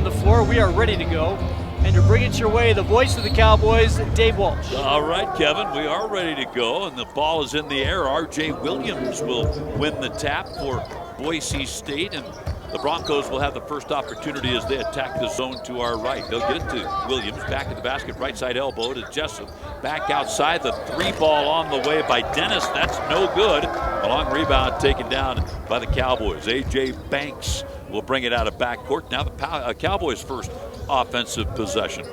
on the floor. We are ready to go. And to bring it your way, the voice of the Cowboys, Dave Walsh. All right, Kevin, we are ready to go, and the ball is in the air. R.J. Williams will win the tap for Boise State, and the Broncos will have the first opportunity as they attack the zone to our right. They'll get it to Williams, back at the basket, right side elbow to Jessup. Back outside, the three ball on the way by Dennis. That's no good. A long rebound taken down by the Cowboys. A.J. Banks will bring it out of backcourt. Now the Cowboys' first offensive possession.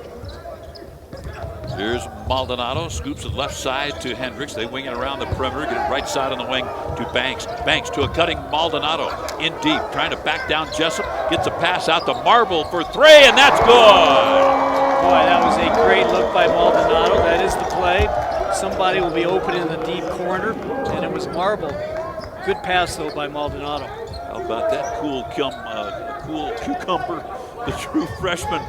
Here's Maldonado, scoops it left side to Hendricks. They wing it around the perimeter, get it right side on the wing to Banks. Banks to a cutting Maldonado in deep, trying to back down Jessup. Gets a pass out to Marble for three, and that's good. Boy, that was a great look by Maldonado. That is the play. Somebody will be open in the deep corner, and it was Marble. Good pass, though, by Maldonado. How about that cool cucumber? The true freshman,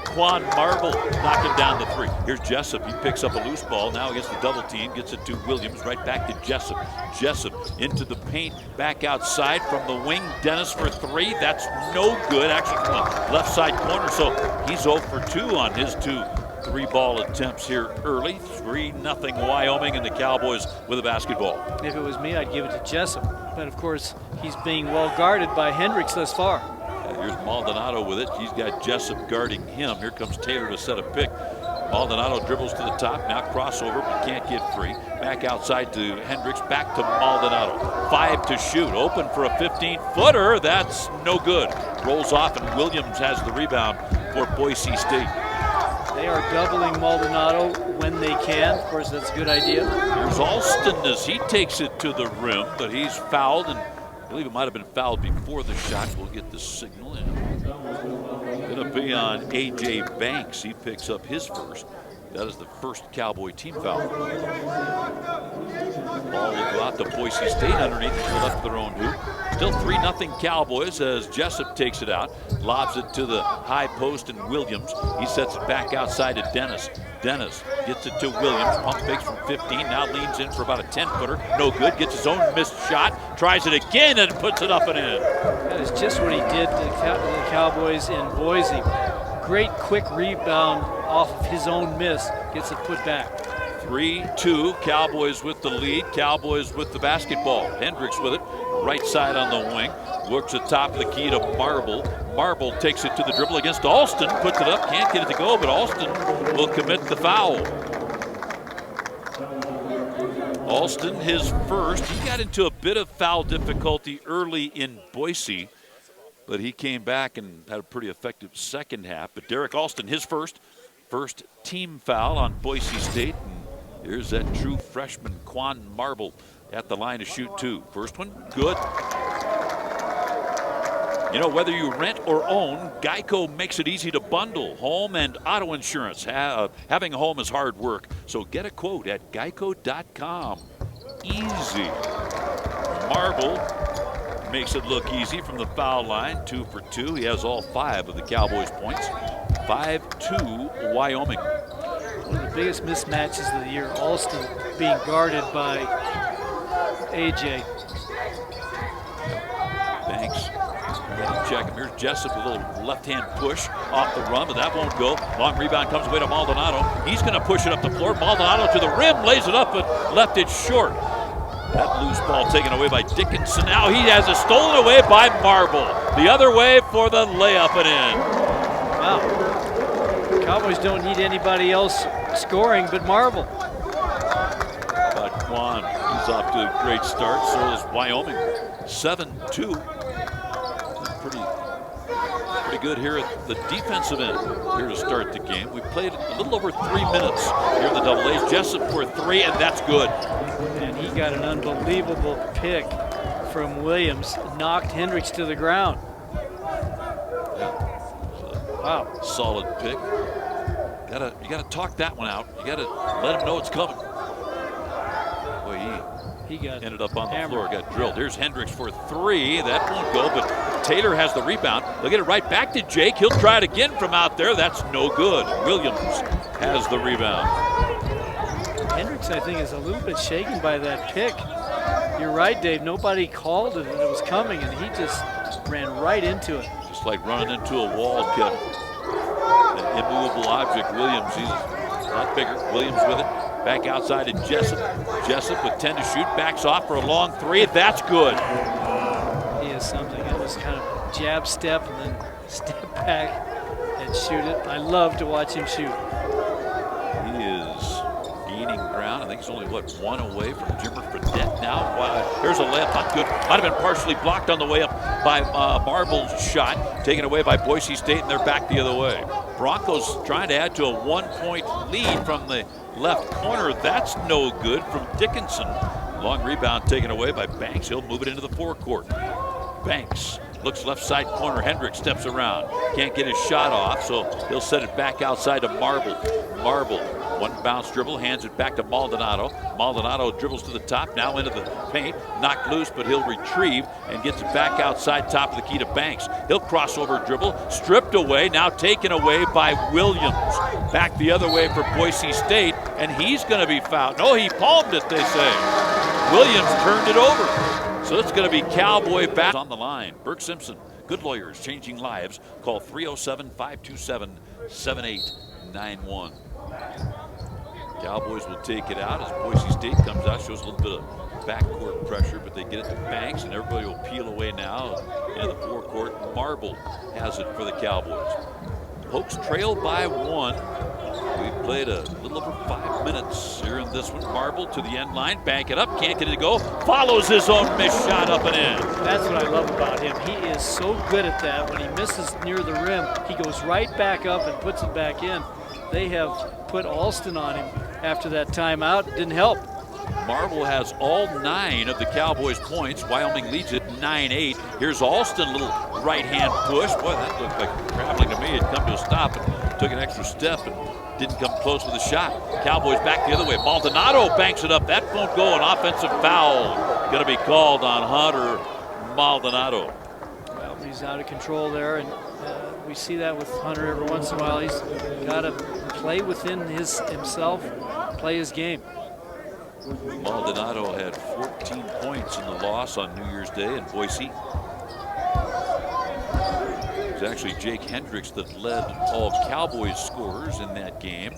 Quan Marble, knocking down the three. Here's Jessup. He picks up a loose ball. Now against the double team. Gets it to Williams. Right back to Jessup. Jessup into the paint. Back outside from the wing. Dennis for three. That's no good. Actually from the left side corner. So he's 0 for 2 on his 2 three-ball attempts here early. 3-0 Wyoming, and the Cowboys with a basketball. If it was me, I'd give it to Jessup. But, of course, he's being well guarded by Hendricks thus far. Here's Maldonado with it. He's got Jessup guarding him. Here comes Taylor to set a pick. Maldonado dribbles to the top. Now crossover, but can't get free. Back outside to Hendricks. Back to Maldonado. 5 to shoot. Open for a 15-footer. That's no good. Rolls off, and Williams has the rebound for Boise State. They are doubling Maldonado when they can. Of course, that's a good idea. Here's Alston as he takes it to the rim, but he's fouled, and I believe it might have been fouled before the shot. We'll get the signal in. Going to be on A.J. Banks. He picks up his first. That is the first Cowboy team foul. Ball will go out to Boise State underneath to the left of their own hoop. Still 3-0 Cowboys as Jessup takes it out. Lobs it to the high post, and Williams. He sets it back outside to Dennis. Dennis gets it to Williams. Pump fakes from 15. Now leans in for about a 10-footer. No good. Gets his own missed shot. Tries it again and puts it up and in. That is just what he did to the Cowboys in Boise. Great quick rebound off of his own miss. Gets it put back. 3-2. Cowboys with the lead. Cowboys with the basketball. Hendricks with it. Right side on the wing. Works the top of the key to Marble. Marble takes it to the dribble against Alston. Puts it up. Can't get it to go, but Alston will commit the foul. Alston, his first. He got into a bit of foul difficulty early in Boise, but he came back and had a pretty effective second half. But Derek Alston, his first team foul on Boise State. And here's that true freshman, Quan Marble, at the line to shoot 2. First one, good. You know, whether you rent or own, Geico makes it easy to bundle home and auto insurance. Having a home is hard work, so get a quote at geico.com. Easy. Marble makes it look easy from the foul line. 2 for 2. He has all 5 of the Cowboys' points. 5-2 Wyoming. One of the biggest mismatches of the year. Alston being guarded by A.J. Banks. Check him. Here's Jessup with a little left-hand push off the run, but that won't go. Long rebound comes away to Maldonado. He's going to push it up the floor. Maldonado to the rim, lays it up, but left it short. That loose ball taken away by Dickinson. Now he has it stolen away by Marble. The other way for the layup and in. Wow. Cowboys don't need anybody else scoring but Marble. But Quan is off to a great start. So is Wyoming. 7-2. Pretty good here at the defensive end here to start the game. We played a little over 3 minutes here in the double A's. Jessup for 3, and that's good. And he got an unbelievable pick from Williams. Knocked Hendricks to the ground. Wow. Solid pick. You gotta talk that one out. You gotta let him know it's coming. Boy, he got ended up on the floor, got drilled. Here's Hendricks for 3. That won't go, but Taylor has the rebound. They'll get it right back to Jake. He'll try it again from out there. That's no good. Williams has the rebound. Hendricks, I think, is a little bit shaken by that pick. You're right, Dave. Nobody called it, and it was coming, and he just ran right into it. Just like running into a wall, Kevin. An immovable object. Williams, he's a lot bigger. Williams with it. Back outside to Jessup. Jessup with 10 to shoot. Backs off for a long three. That's good. He is something. It was kind of jab step and then step back and shoot it. I love to watch him shoot. He is gaining ground. I think he's only, what, one away from Jimmer Fredette now. Wow. Here's a layup, not good. Might have been partially blocked on the way up by Marble's shot. Taken away by Boise State, and they're back the other way. Broncos trying to add to a 1-point lead from the left corner. That's no good from Dickinson. Long rebound taken away by Banks. He'll move it into the forecourt. Banks looks left side corner. Hendricks steps around. Can't get his shot off, so he'll set it back outside to Marble. Marble, one bounce dribble, hands it back to Maldonado. Maldonado dribbles to the top, now into the paint. Knocked loose, but he'll retrieve and gets it back outside, top of the key to Banks. He'll cross over dribble, stripped away, now taken away by Williams. Back the other way for Boise State, and he's going to be fouled. No, he palmed it, they say. Williams turned it over. So it's going to be Cowboy back on the line. Burke Simpson, good lawyers, changing lives. Call 307-527-7891. Cowboys will take it out as Boise State comes out, shows a little bit of backcourt pressure, but they get it to Banks, and everybody will peel away now into the forecourt. Marble has it for the Cowboys. Pokes trail by one. We've played a little over 5 minutes here in this one. Marble to the end line, bank it up, can't get it to go. Follows his own missed shot up and in. That's what I love about him. He is so good at that. When he misses near the rim, he goes right back up and puts it back in. They have put Alston on him after that timeout. Didn't help. Marble has all 9 of the Cowboys' points. Wyoming leads it 9-8. Here's Alston, a little right-hand push. Boy, that looked like traveling to me. It come to a stop and took an extra step and didn't come close with a shot. Cowboys back the other way. Maldonado banks it up. That won't go. An offensive foul going to be called on Hunter Maldonado. Well, he's out of control there, and we see that with Hunter every once in a while. He's got to play within himself, play his game. Maldonado had 14 points in the loss on New Year's Day in Boise. It was actually Jake Hendricks that led all Cowboys scorers in that game.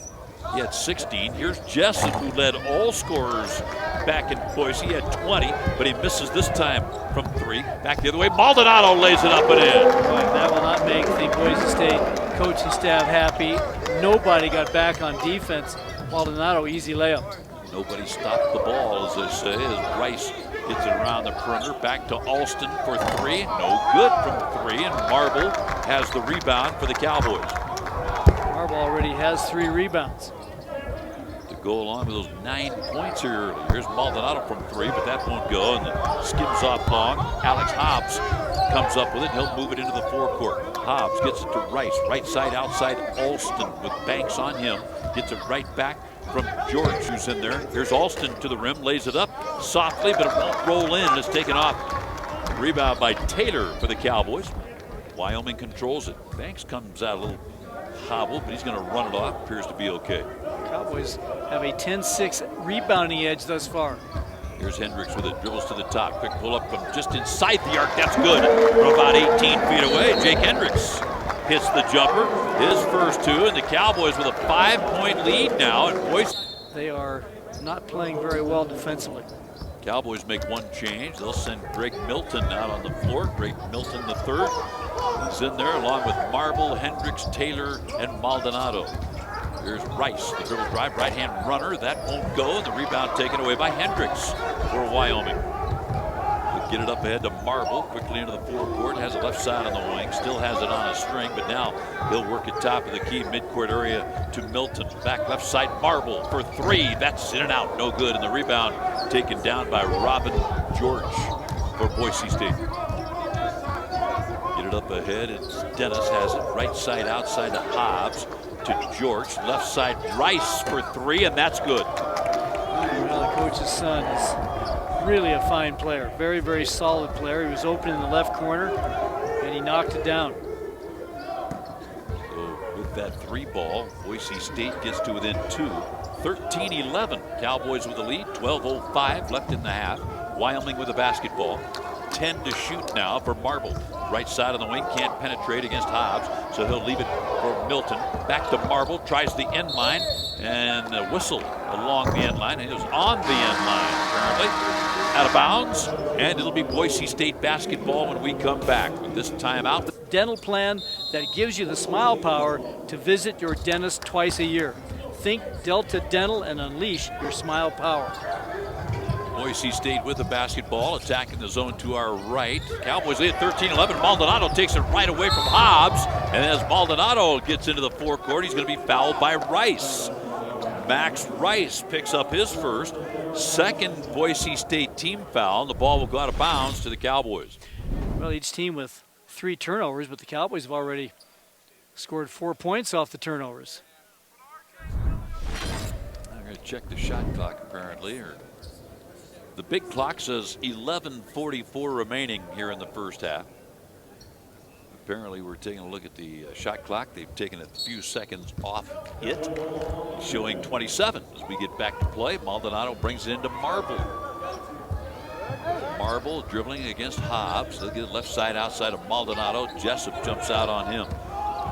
He had 16. Here's Jessup, who led all scorers back in Boise. He had 20, but he misses this time from 3. Back the other way. Maldonado lays it up and in. That will not make the Boise State coaching staff happy. Nobody got back on defense. Maldonado, easy layup. Nobody stopped the ball, as they say, as Rice gets it around the perimeter. Back to Alston for 3. No good from 3, and Marble has the rebound for the Cowboys. Marble already has 3 rebounds. To go along with those 9 points here early. Here's Maldonado from 3, but that won't go, and then skims off long. Alex Hobbs comes up with it. He'll move it into the forecourt. Hobbs gets it to Rice. Right side outside Alston with Banks on him. Gets it right back from George, who's in there. Here's Alston to the rim, lays it up softly, but it won't roll in. It's taken off. Rebound by Taylor for the Cowboys. Wyoming controls it. Banks comes out a little hobbled, but he's going to run it off. Appears to be okay. Cowboys have a 10-6 rebounding edge thus far. Here's Hendricks with it, dribbles to the top. Quick pull up from just inside the arc. That's good. From about 18 feet away, Jake Hendricks hits the jumper, his first 2, and the Cowboys with a 5-point lead now. And Boise, they are not playing very well defensively. Cowboys make one change. They'll send Greg Milton out on the floor. Greg Milton the third. He's in there along with Marble, Hendricks, Taylor, and Maldonado. Here's Rice, the dribble drive, right-hand runner. That won't go, and the rebound taken away by Hendricks for Wyoming. He'll get it up ahead to Marble, quickly into the forecourt. Has it left side on the wing, still has it on a string, but now he'll work it top of the key, midcourt area to Milton. Back left side, Marble for 3. That's in and out, no good, and the rebound taken down by Robin George for Boise State. Get it up ahead, and Dennis has it right side outside to Hobbs. To George, left side Rice for 3, and that's good. Well, the coach's son is really a fine player. Very, very solid player. He was open in the left corner, and he knocked it down. So with that 3 ball, Boise State gets to within 2. 13-11. Cowboys with the lead. 12:05 left in the half. Wyoming with the basketball. 10 to shoot now for Marble. Right side of the wing, can't penetrate against Hobbs, so he'll leave it for Milton. Back to Marble, tries the end line, and a whistle along the end line. He was on the end line, apparently. Out of bounds, and it'll be Boise State basketball when we come back with this timeout. Dental plan that gives you the smile power to visit your dentist twice a year. Think Delta Dental and unleash your smile power. Boise State with the basketball, attacking the zone to our right. Cowboys lead 13-11. Maldonado takes it right away from Hobbs, and as Maldonado gets into the forecourt, he's going to be fouled by Rice. Max Rice picks up his first, second Boise State team foul. The ball will go out of bounds to the Cowboys. Well, each team with 3 turnovers, but the Cowboys have already scored 4 points off the turnovers. I'm going to check the shot clock, apparently. The big clock says 11:44 remaining here in the first half. Apparently, we're taking a look at the shot clock. They've taken a few seconds off it, showing 27 as we get back to play. Maldonado brings it into Marble. Marble dribbling against Hobbs. They'll get it left side outside of Maldonado. Jessup jumps out on him.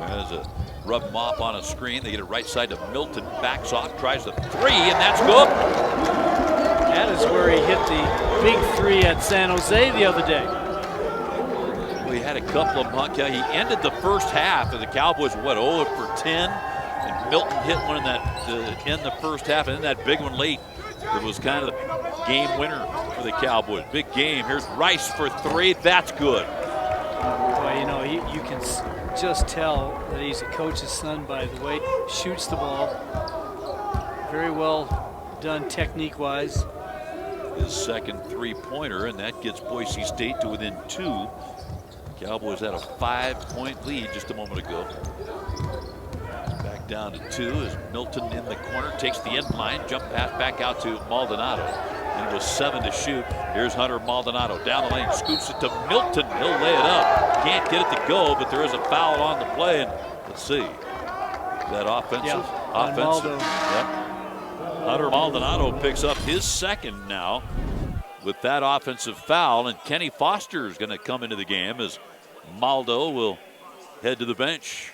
There's a rub him off on a screen. They get it right side to Milton. Backs off, tries the 3, and that's good. That is where he hit the big 3 at San Jose the other day. We had a couple of them. He ended the first half, and the Cowboys were, 0 for 10. And Milton hit one in that in the first half, and then that big one late. It was kind of the game winner for the Cowboys. Big game. Here's Rice for 3. That's good. Well, you know, you can just tell that he's a coach's son by the way he shoots the ball. Very well done technique-wise. His second 3-pointer, and that gets Boise State to within 2. Cowboys had a 5-point lead just a moment ago. Back down to 2 as Milton in the corner takes the end line, jump pass back out to Maldonado. And it was 7 to shoot. Here's Hunter Maldonado down the lane, scoops it to Milton. He'll lay it up. Can't get it to go, but there is a foul on the play. And let's see. Is that offensive? Yeah, offensive. Yep. Hunter Maldonado picks up his second now with that offensive foul, and Kenny Foster is going to come into the game as Maldo will head to the bench.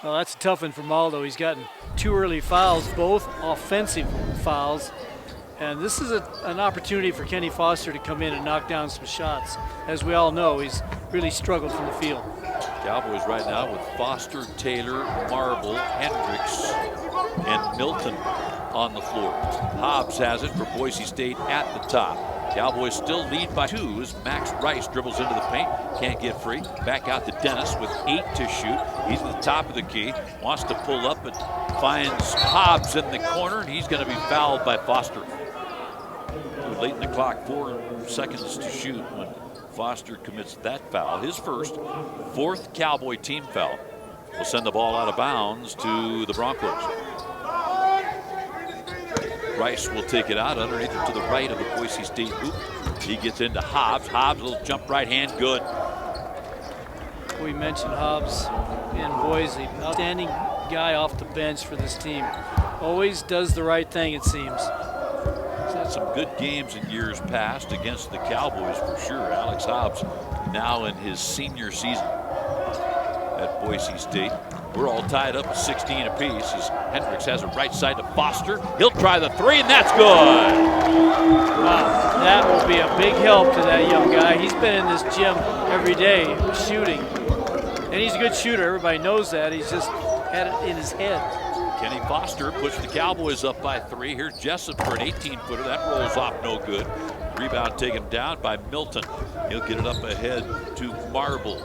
Well, that's a tough one for Maldo. He's gotten 2 early fouls, both offensive fouls. And this is an opportunity for Kenny Foster to come in and knock down some shots. As we all know, he's really struggled from the field. Cowboys right now with Foster, Taylor, Marble, Hendricks, and Milton on the floor. Hobbs has it for Boise State at the top. Cowboys still lead by 2 as Max Rice dribbles into the paint. Can't get free. Back out to Dennis with 8 to shoot. He's at the top of the key. Wants to pull up, but finds Hobbs in the corner, and he's going to be fouled by Foster. Late in the clock, 4 seconds to shoot when Foster commits that foul. His first, 4th Cowboy team foul. Will send the ball out of bounds to the Broncos. Rice will take it out underneath it to the right of the Boise State hoop. He gets into Hobbs. Hobbs, a little jump right hand, good. We mentioned Hobbs in Boise. Outstanding guy off the bench for this team. Always does the right thing, it seems. He's had some good games in years past against the Cowboys for sure. Alex Hobbs now in his senior season at Boise State. We're all tied up at 16 apiece as Hendricks has it right side to Foster. He'll try the 3, and that's good. Wow, that will be a big help to that young guy. He's been in this gym every day shooting, and he's a good shooter. Everybody knows that. He's just had it in his head. Kenny Foster puts the Cowboys up by 3. Here's Jessup for an 18-footer. That rolls off no good. Rebound taken down by Milton. He'll get it up ahead to Marble.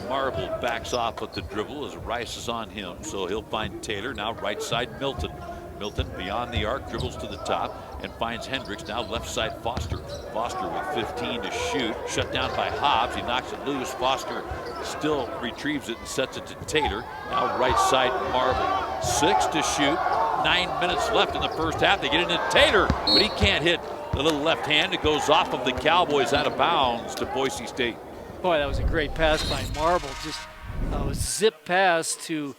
Marble backs off with the dribble as Rice is on him, so he'll find Taylor. Now right side Milton. Milton beyond the arc, dribbles to the top and finds Hendricks. Now left side Foster. Foster with 15 to shoot. Shut down by Hobbs. He knocks it loose. Foster still retrieves it and sets it to Taylor. Now right side Marble. 6 to shoot. 9 minutes left in the first half. They get into Taylor, but he can't hit the little left hand. It goes off of the Cowboys out of bounds to Boise State. Boy, that was a great pass by Marble. Just a zip pass to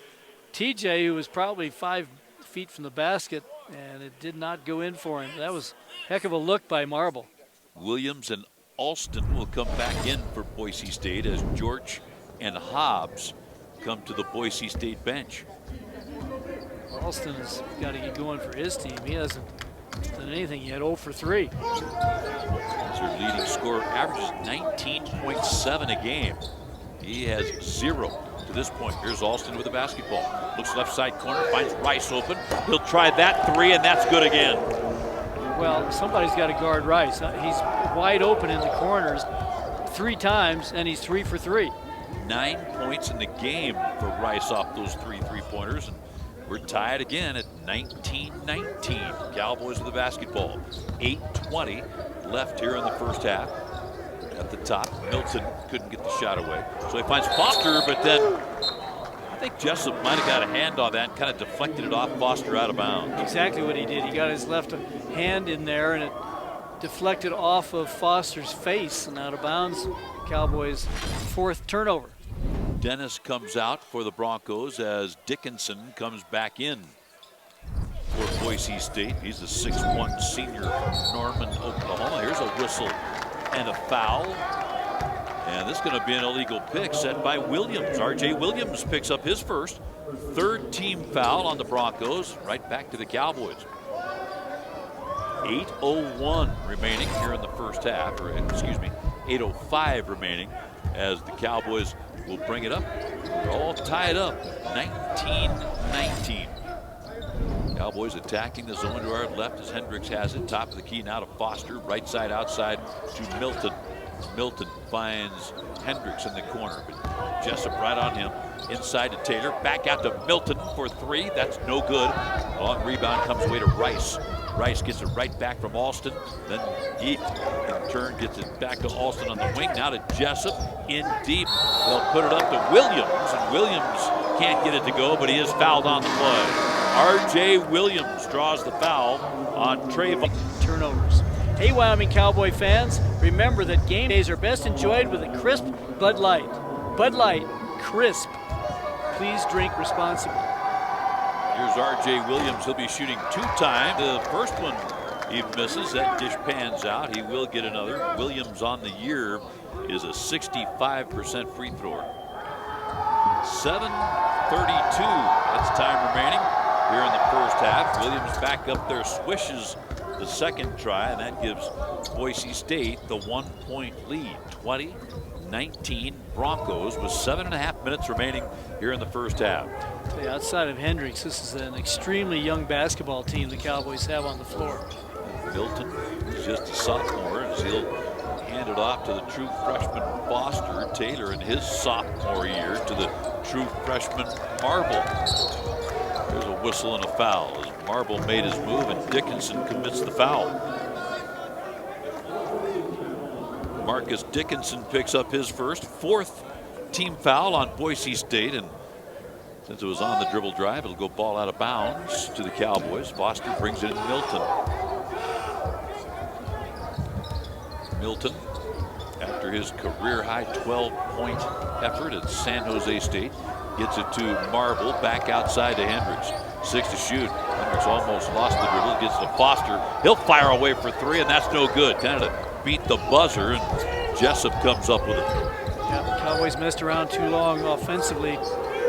TJ, who was probably 5 feet from the basket, and it did not go in for him. That was a heck of a look by Marble. Williams and Alston will come back in for Boise State as George and Hobbs come to the Boise State bench. Alston has got to get going for his team. He hasn't done anything yet. 0 for 3. As their leading scorer, averages 19.7 a game. He has 0 to this point. Here's Alston with the basketball. Looks left side corner, finds Rice open. He'll try that 3, and that's good again. Well, somebody's got to guard Rice. He's wide open in the corners 3 times, and he's 3 for 3. 9 points in the game for Rice off those 3 3-pointers. And we're tied again at 19-19. Cowboys with the basketball. 8:20 left here in the first half. At the top, Milton couldn't get the shot away. So he finds Foster, but then I think Jessup might have got a hand on that and kind of deflected it off Foster out of bounds. Exactly what he did. He got his left hand in there, and it deflected off of Foster's face and out of bounds. Cowboys' 4th turnover. Dennis comes out for the Broncos as Dickinson comes back in for Boise State. He's a 6'1" senior, Norman, Oklahoma. Here's a whistle and a foul. And this is going to be an illegal pick set by Williams. R.J. Williams picks up his first. 3rd team foul on the Broncos. Right back to the Cowboys. 8:01 remaining here in the first half, or excuse me, 8:05 remaining as the Cowboys will bring it up. They're all tied up, 19-19. Cowboys attacking the zone to our left as Hendricks has it. Top of the key now to Foster. Right side outside to Milton. Milton finds Hendricks in the corner, but Jessup right on him. Inside to Taylor. Back out to Milton for 3. That's no good. Long rebound comes away to Rice. Rice gets it right back from Alston. Then he, in turn, gets it back to Alston on the wing. Now to Jessup. In deep. They'll put it up to Williams. And Williams can't get it to go, but he is fouled on the play. R.J. Williams draws the foul on Trayvon. Turnovers. Hey, Wyoming Cowboy fans. Remember that game days are best enjoyed with a crisp Bud Light. Bud Light. Crisp. Please drink responsibly. Here's R.J. Williams. He'll be shooting 2 times. The first one he misses. That dish pans out. He will get another. Williams on the year is a 65% free thrower. 7:32. That's time remaining here in the first half. Williams back up there, swishes the second try, and that gives Boise State the 1-point lead. 20-19 Broncos with 7.5 minutes remaining here in the first half. Outside of Hendricks, this is an extremely young basketball team the Cowboys have on the floor. Milton is just a sophomore as he'll hand it off to the true freshman Foster. Taylor in his sophomore year to the true freshman Marble. There's a whistle and a foul as Marble made his move and Dickinson commits the foul. Marcus Dickinson picks up his first, 4th team foul on Boise State, and since it was on the dribble drive, it'll go ball out of bounds to the Cowboys. Foster brings it in Milton. Milton, after his career-high 12-point effort at San Jose State, gets it to Marble, back outside to Hendricks. 6 to shoot. Hendricks almost lost the dribble, gets to Foster. He'll fire away for 3, and that's no good. Kind of beat the buzzer, and Jessup comes up with it. Yeah, the Cowboys messed around too long offensively,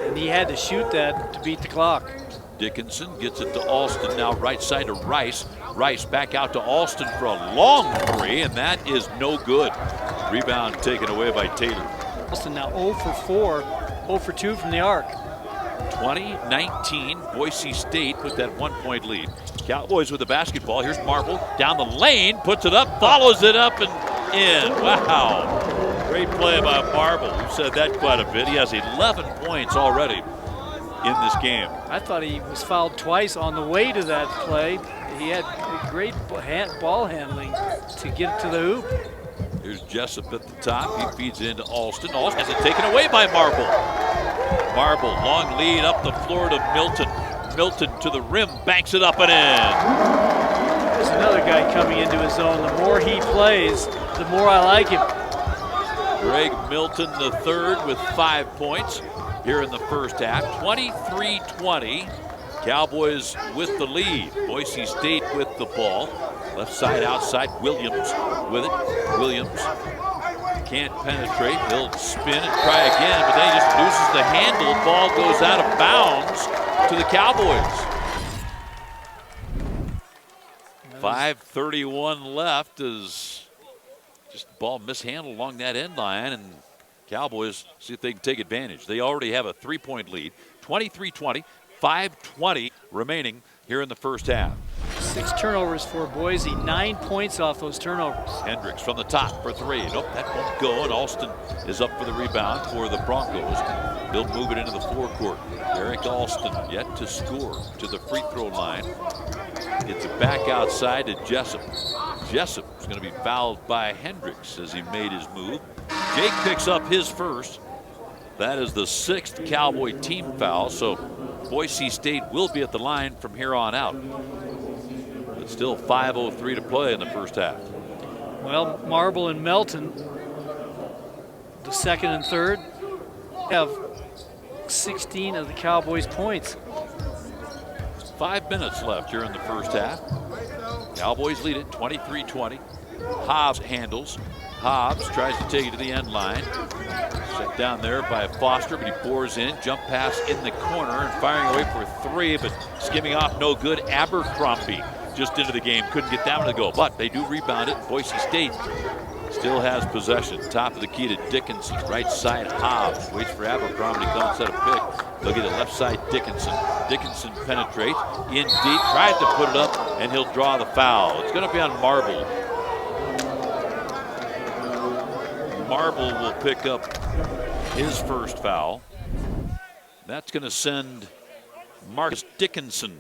and he had to shoot that to beat the clock. Dickinson gets it to Alston, now right side to Rice. Rice back out to Alston for a long 3, and that is no good. Rebound taken away by Taylor. Alston now 0 for 4, 0 for 2 from the arc. 20-19, Boise State with that 1-point lead. Cowboys with the basketball. Here's Marble down the lane, puts it up, follows it up and in. Wow, great play by Marble. We've said that quite a bit. He has 11 points already in this game. I thought he was fouled twice on the way to that play. He had great ball handling to get it to the hoop. Here's Jessup at the top. He feeds it into Alston. Alston has it taken away by Marble. Marble, long lead up the floor to Milton. Milton to the rim, banks it up and in. There's another guy coming into his zone. The more he plays, the more I like him. Greg Milton III with 5 points here in the first half. 23-20. Cowboys with the lead. Boise State with the ball. Left side outside, Williams with it. Williams Can't penetrate. He'll spin and try again, but then he just loses the handle. Ball goes out of bounds to the Cowboys. 5:31 left as just the ball mishandled along that end line, and Cowboys see if they can take advantage. They already have a 3-point lead, 23-20, 5:20 remaining here in the first half. 6 turnovers for Boise, 9 points off those turnovers. Hendricks from the top for 3. Nope, that won't go, and Alston is up for the rebound for the Broncos. They'll move it into the forecourt. Eric Alston yet to score to the free throw line. Gets it back outside to Jessup. Jessup is going to be fouled by Hendricks as he made his move. Jake picks up his first. That is the 6th Cowboy team foul, so Boise State will be at the line from here on out. But still 5:03 to play in the first half. Well, Marble and Melton, the second and third, have 16 of the Cowboys' points. 5 minutes left here in the first half. Cowboys lead it 23-20. Hobbs handles. Hobbs tries to take it to the end line. Set down there by Foster, but he bores in. Jump pass in the corner and firing away for 3, but skimming off no good. Abercrombie just into the game. Couldn't get that one to go, but they do rebound it. Boise State still has possession. Top of the key to Dickinson. Right side Hobbs. Waits for Abercrombie to come and set a pick. Look at the left side Dickinson. Dickinson penetrates. In deep. Tries to put it up, and he'll draw the foul. It's going to be on Marble. Marble will pick up his first foul. That's going to send Marcus Dickinson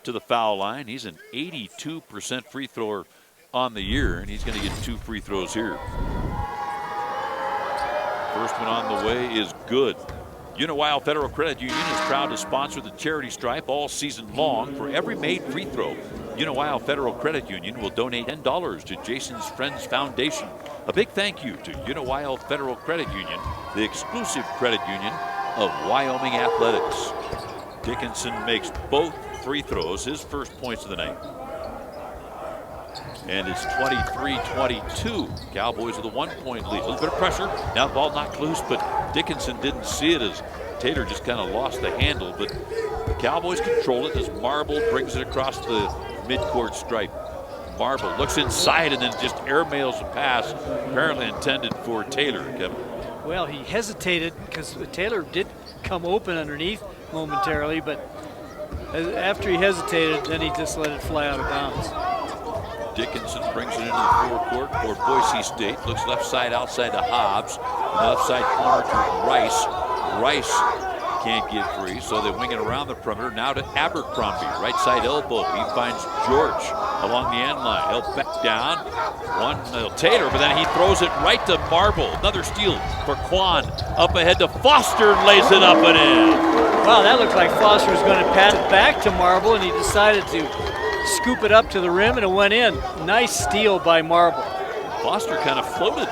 to the foul line. He's an 82% free thrower on the year, and he's going to get 2 free throws here. First one on the way is good. Uniwile Federal Credit Union is proud to sponsor the charity stripe all season long. For every made free throw, Uniwile Federal Credit Union will donate $10 to Jason's Friends Foundation. A big thank you to Uniwile Federal Credit Union, the exclusive credit union of Wyoming athletics. Dickinson makes both free throws, his first points of the night. And it's 23-22. Cowboys with a 1-point lead. A little bit of pressure. Now the ball knocked loose, but Dickinson didn't see it as Taylor just kind of lost the handle. But the Cowboys control it as Marble brings it across the midcourt stripe. Marble looks inside and then just airmails a pass, apparently intended for Taylor, Kevin. Well, he hesitated because Taylor did come open underneath momentarily, but after he hesitated, then he just let it fly out of bounds. Dickinson brings it into the forecourt for Boise State. Looks left side outside to Hobbs. And the left side corner to Rice. Rice can't get free, so they wing it around the perimeter. Now to Abercrombie. Right side elbow. He finds George along the end line. He'll back down. Taylor, but then he throws it right to Marble. Another steal for Quan. Up ahead to Foster and lays it up and in. Wow, that looked like Foster was going to pass it back to Marble, and he decided to scoop it up to the rim, and it went in. Nice steal by Marble. Foster kind of floated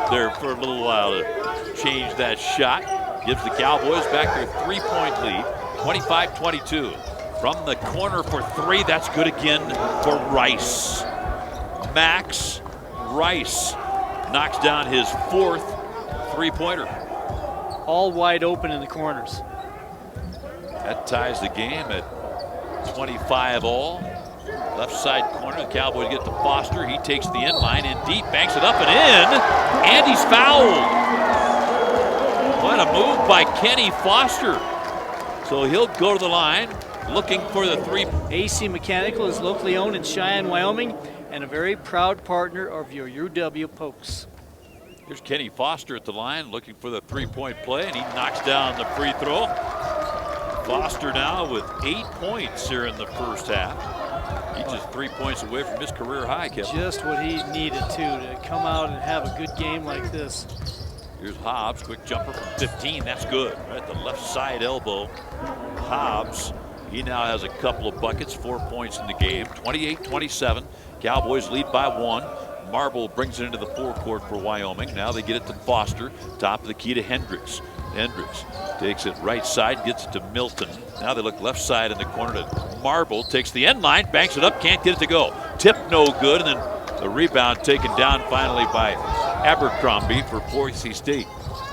there for a little while to change that shot. Gives the Cowboys back their 3-point lead, 25-22. From the corner for 3, that's good again for Rice. Max Rice knocks down his 4th 3-pointer. All wide open in the corners. That ties the game at 25 all. Left side corner, the Cowboys get to Foster. He takes the end line in deep, banks it up and in, and he's fouled. What a move by Kenny Foster. So he'll go to the line looking for the 3. AC Mechanical is locally owned in Cheyenne, Wyoming, and a very proud partner of your UW Pokes. Here's Kenny Foster at the line looking for the 3-point play, and he knocks down the free throw. Foster now with 8 points here in the first half. He's just 3 points away from his career high, Kevin. Just what he needed to come out and have a good game like this. Here's Hobbs, quick jumper from 15, that's good. Right at the left side elbow. Hobbs, he now has a couple of buckets, 4 points in the game. 28-27, Cowboys lead by 1. Marble brings it into the forecourt for Wyoming. Now they get it to Foster, top of the key to Hendricks. Hendricks takes it right side, gets it to Milton. Now they look left side in the corner to Marble, takes the end line, banks it up, can't get it to go. Tip no good, and then the rebound taken down finally by Abercrombie for Boise State.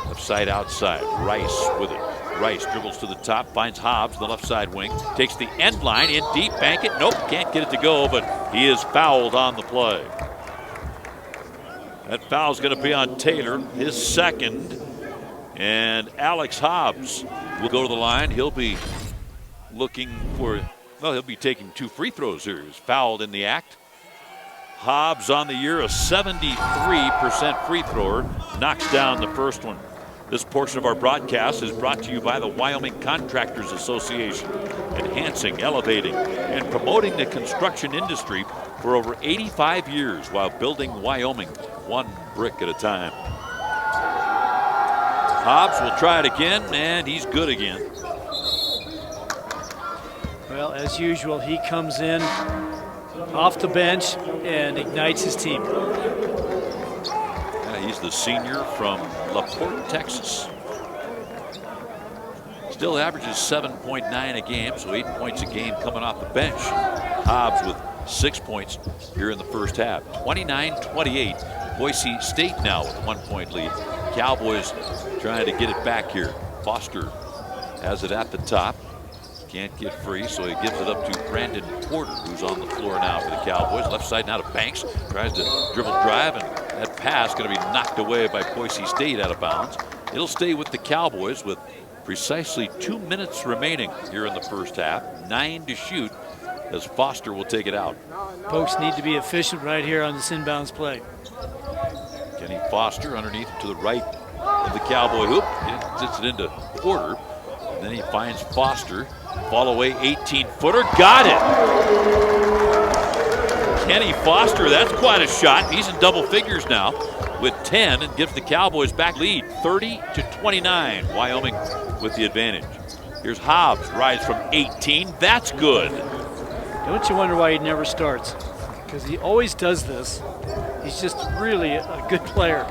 Left side outside. Rice with it. Rice dribbles to the top, finds Hobbs, the left side wing, takes the end line in deep, bank it. Nope, can't get it to go, but he is fouled on the play. That foul's going to be on Taylor, his second. And Alex Hobbs will go to the line. He'll be looking for, well, he'll be taking 2 free throws here. He was fouled in the act. Hobbs on the year, a 73% free thrower, knocks down the first one. This portion of our broadcast is brought to you by the Wyoming Contractors Association, enhancing, elevating, and promoting the construction industry for over 85 years while building Wyoming one brick at a time. Hobbs will try it again, and he's good again. Well, as usual, he comes in off the bench and ignites his team. He's the senior from LaPorte, Texas. Still averages 7.9 a game, so 8 points a game coming off the bench. Hobbs with 6 points here in the first half. 29-28. Boise State now with a 1 point lead. Cowboys trying to get it back here. Foster has it at the top. Can't get free, so he gives it up to Brandon Porter, who's on the floor now for the Cowboys. Left side now to Banks. Tries to dribble drive, and that pass going to be knocked away by Boise State out of bounds. It'll stay with the Cowboys with precisely 2 minutes remaining here in the first half. 9 to shoot as Foster will take it out. Pokes need to be efficient right here on this inbounds play. Kenny Foster underneath to the right of the Cowboy hoop. It sits it into Porter. And then he finds Foster. Ball away, 18-footer. Got it! Kenny Foster, that's quite a shot. He's in double figures now with 10 and gives the Cowboys back lead, 30-29. Wyoming with the advantage. Here's Hobbs, rise from 18. That's good. Don't you wonder why he never starts? Because he always does this. He's just really a good player.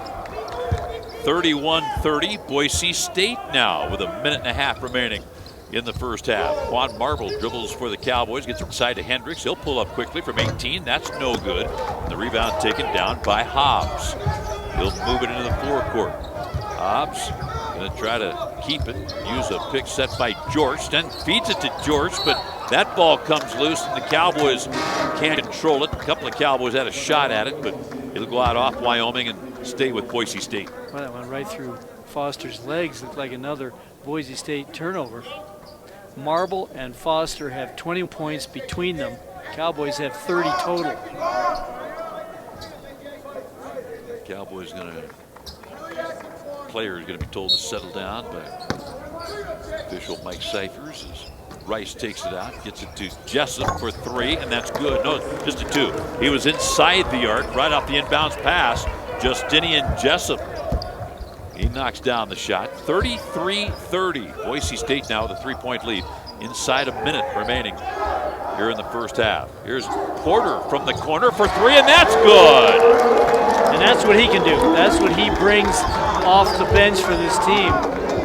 31-30. Boise State now with a minute and a half remaining in the first half. Juan Marble dribbles for the Cowboys, gets inside to Hendricks. He'll pull up quickly from 18. That's no good. The rebound taken down by Hobbs. He'll move it into the forecourt. Hobbs going to try to keep it. Use a pick set by George. Then feeds it to George, but that ball comes loose and the Cowboys can't control it. A couple of Cowboys had a shot at it, but it'll go out off Wyoming and stay with Boise State. Well, that went right through Foster's legs. Looked like another Boise State turnover. Marble and Foster have 20 points between them. Cowboys have 30 total. Cowboys players going to be told to settle down by official Mike Cyphers as Rice takes it out, gets it to Jessup for 3, and that's good. No, just a 2. He was inside the arc right off the inbounds pass. Justinian Jessup. He knocks down the shot. 33-30. Boise State now with a 3-point lead. Inside a minute remaining here in the first half. Here's Porter from the corner for 3, and that's good. And that's what he can do. That's what he brings off the bench for this team.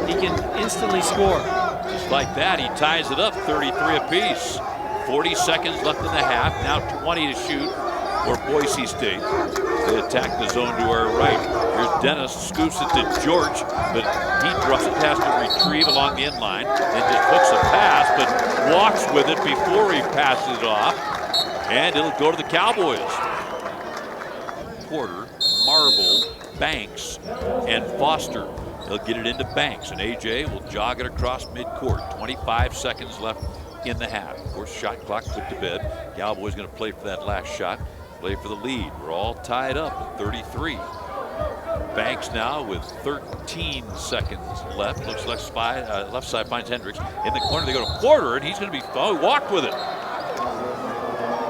He can instantly score. Just like that, he ties it up, 33 apiece. 40 seconds left in the half. Now 20 to shoot for Boise State. They attack the zone to our right. Here's Dennis, scoops it to George, but he drops it, has to retrieve along the inline, and just hooks a pass, but walks with it before he passes it off, and it'll go to the Cowboys. Porter, Marble, Banks, and Foster. They'll get it into Banks, and AJ will jog it across midcourt. 25 seconds left in the half. Of course, shot clock put to bed. Cowboys going to play for that last shot. Play for the lead. We're all tied up at 33. Banks now with 13 seconds left. Looks like left side finds Hendricks. In the corner they go to Porter, and he's going to be walked with it.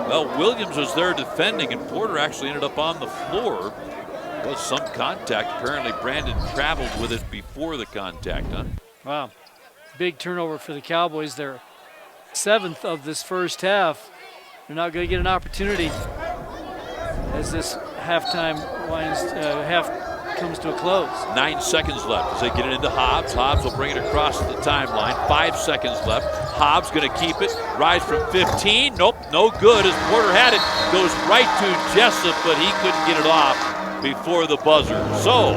Well, Williams was there defending, and Porter actually ended up on the floor. There was some contact. Apparently Brandon traveled with it before the contact. Huh? Wow. Big turnover for the Cowboys. Their 7th of this first half. They're not going to get an opportunity as this halftime half comes to a close. 9 seconds left as they get it into Hobbs. Hobbs will bring it across the timeline. 5 seconds left. Hobbs going to keep it. Rise from 15. Nope, no good as Porter had it. Goes right to Jessup, but he couldn't get it off. before the buzzer. So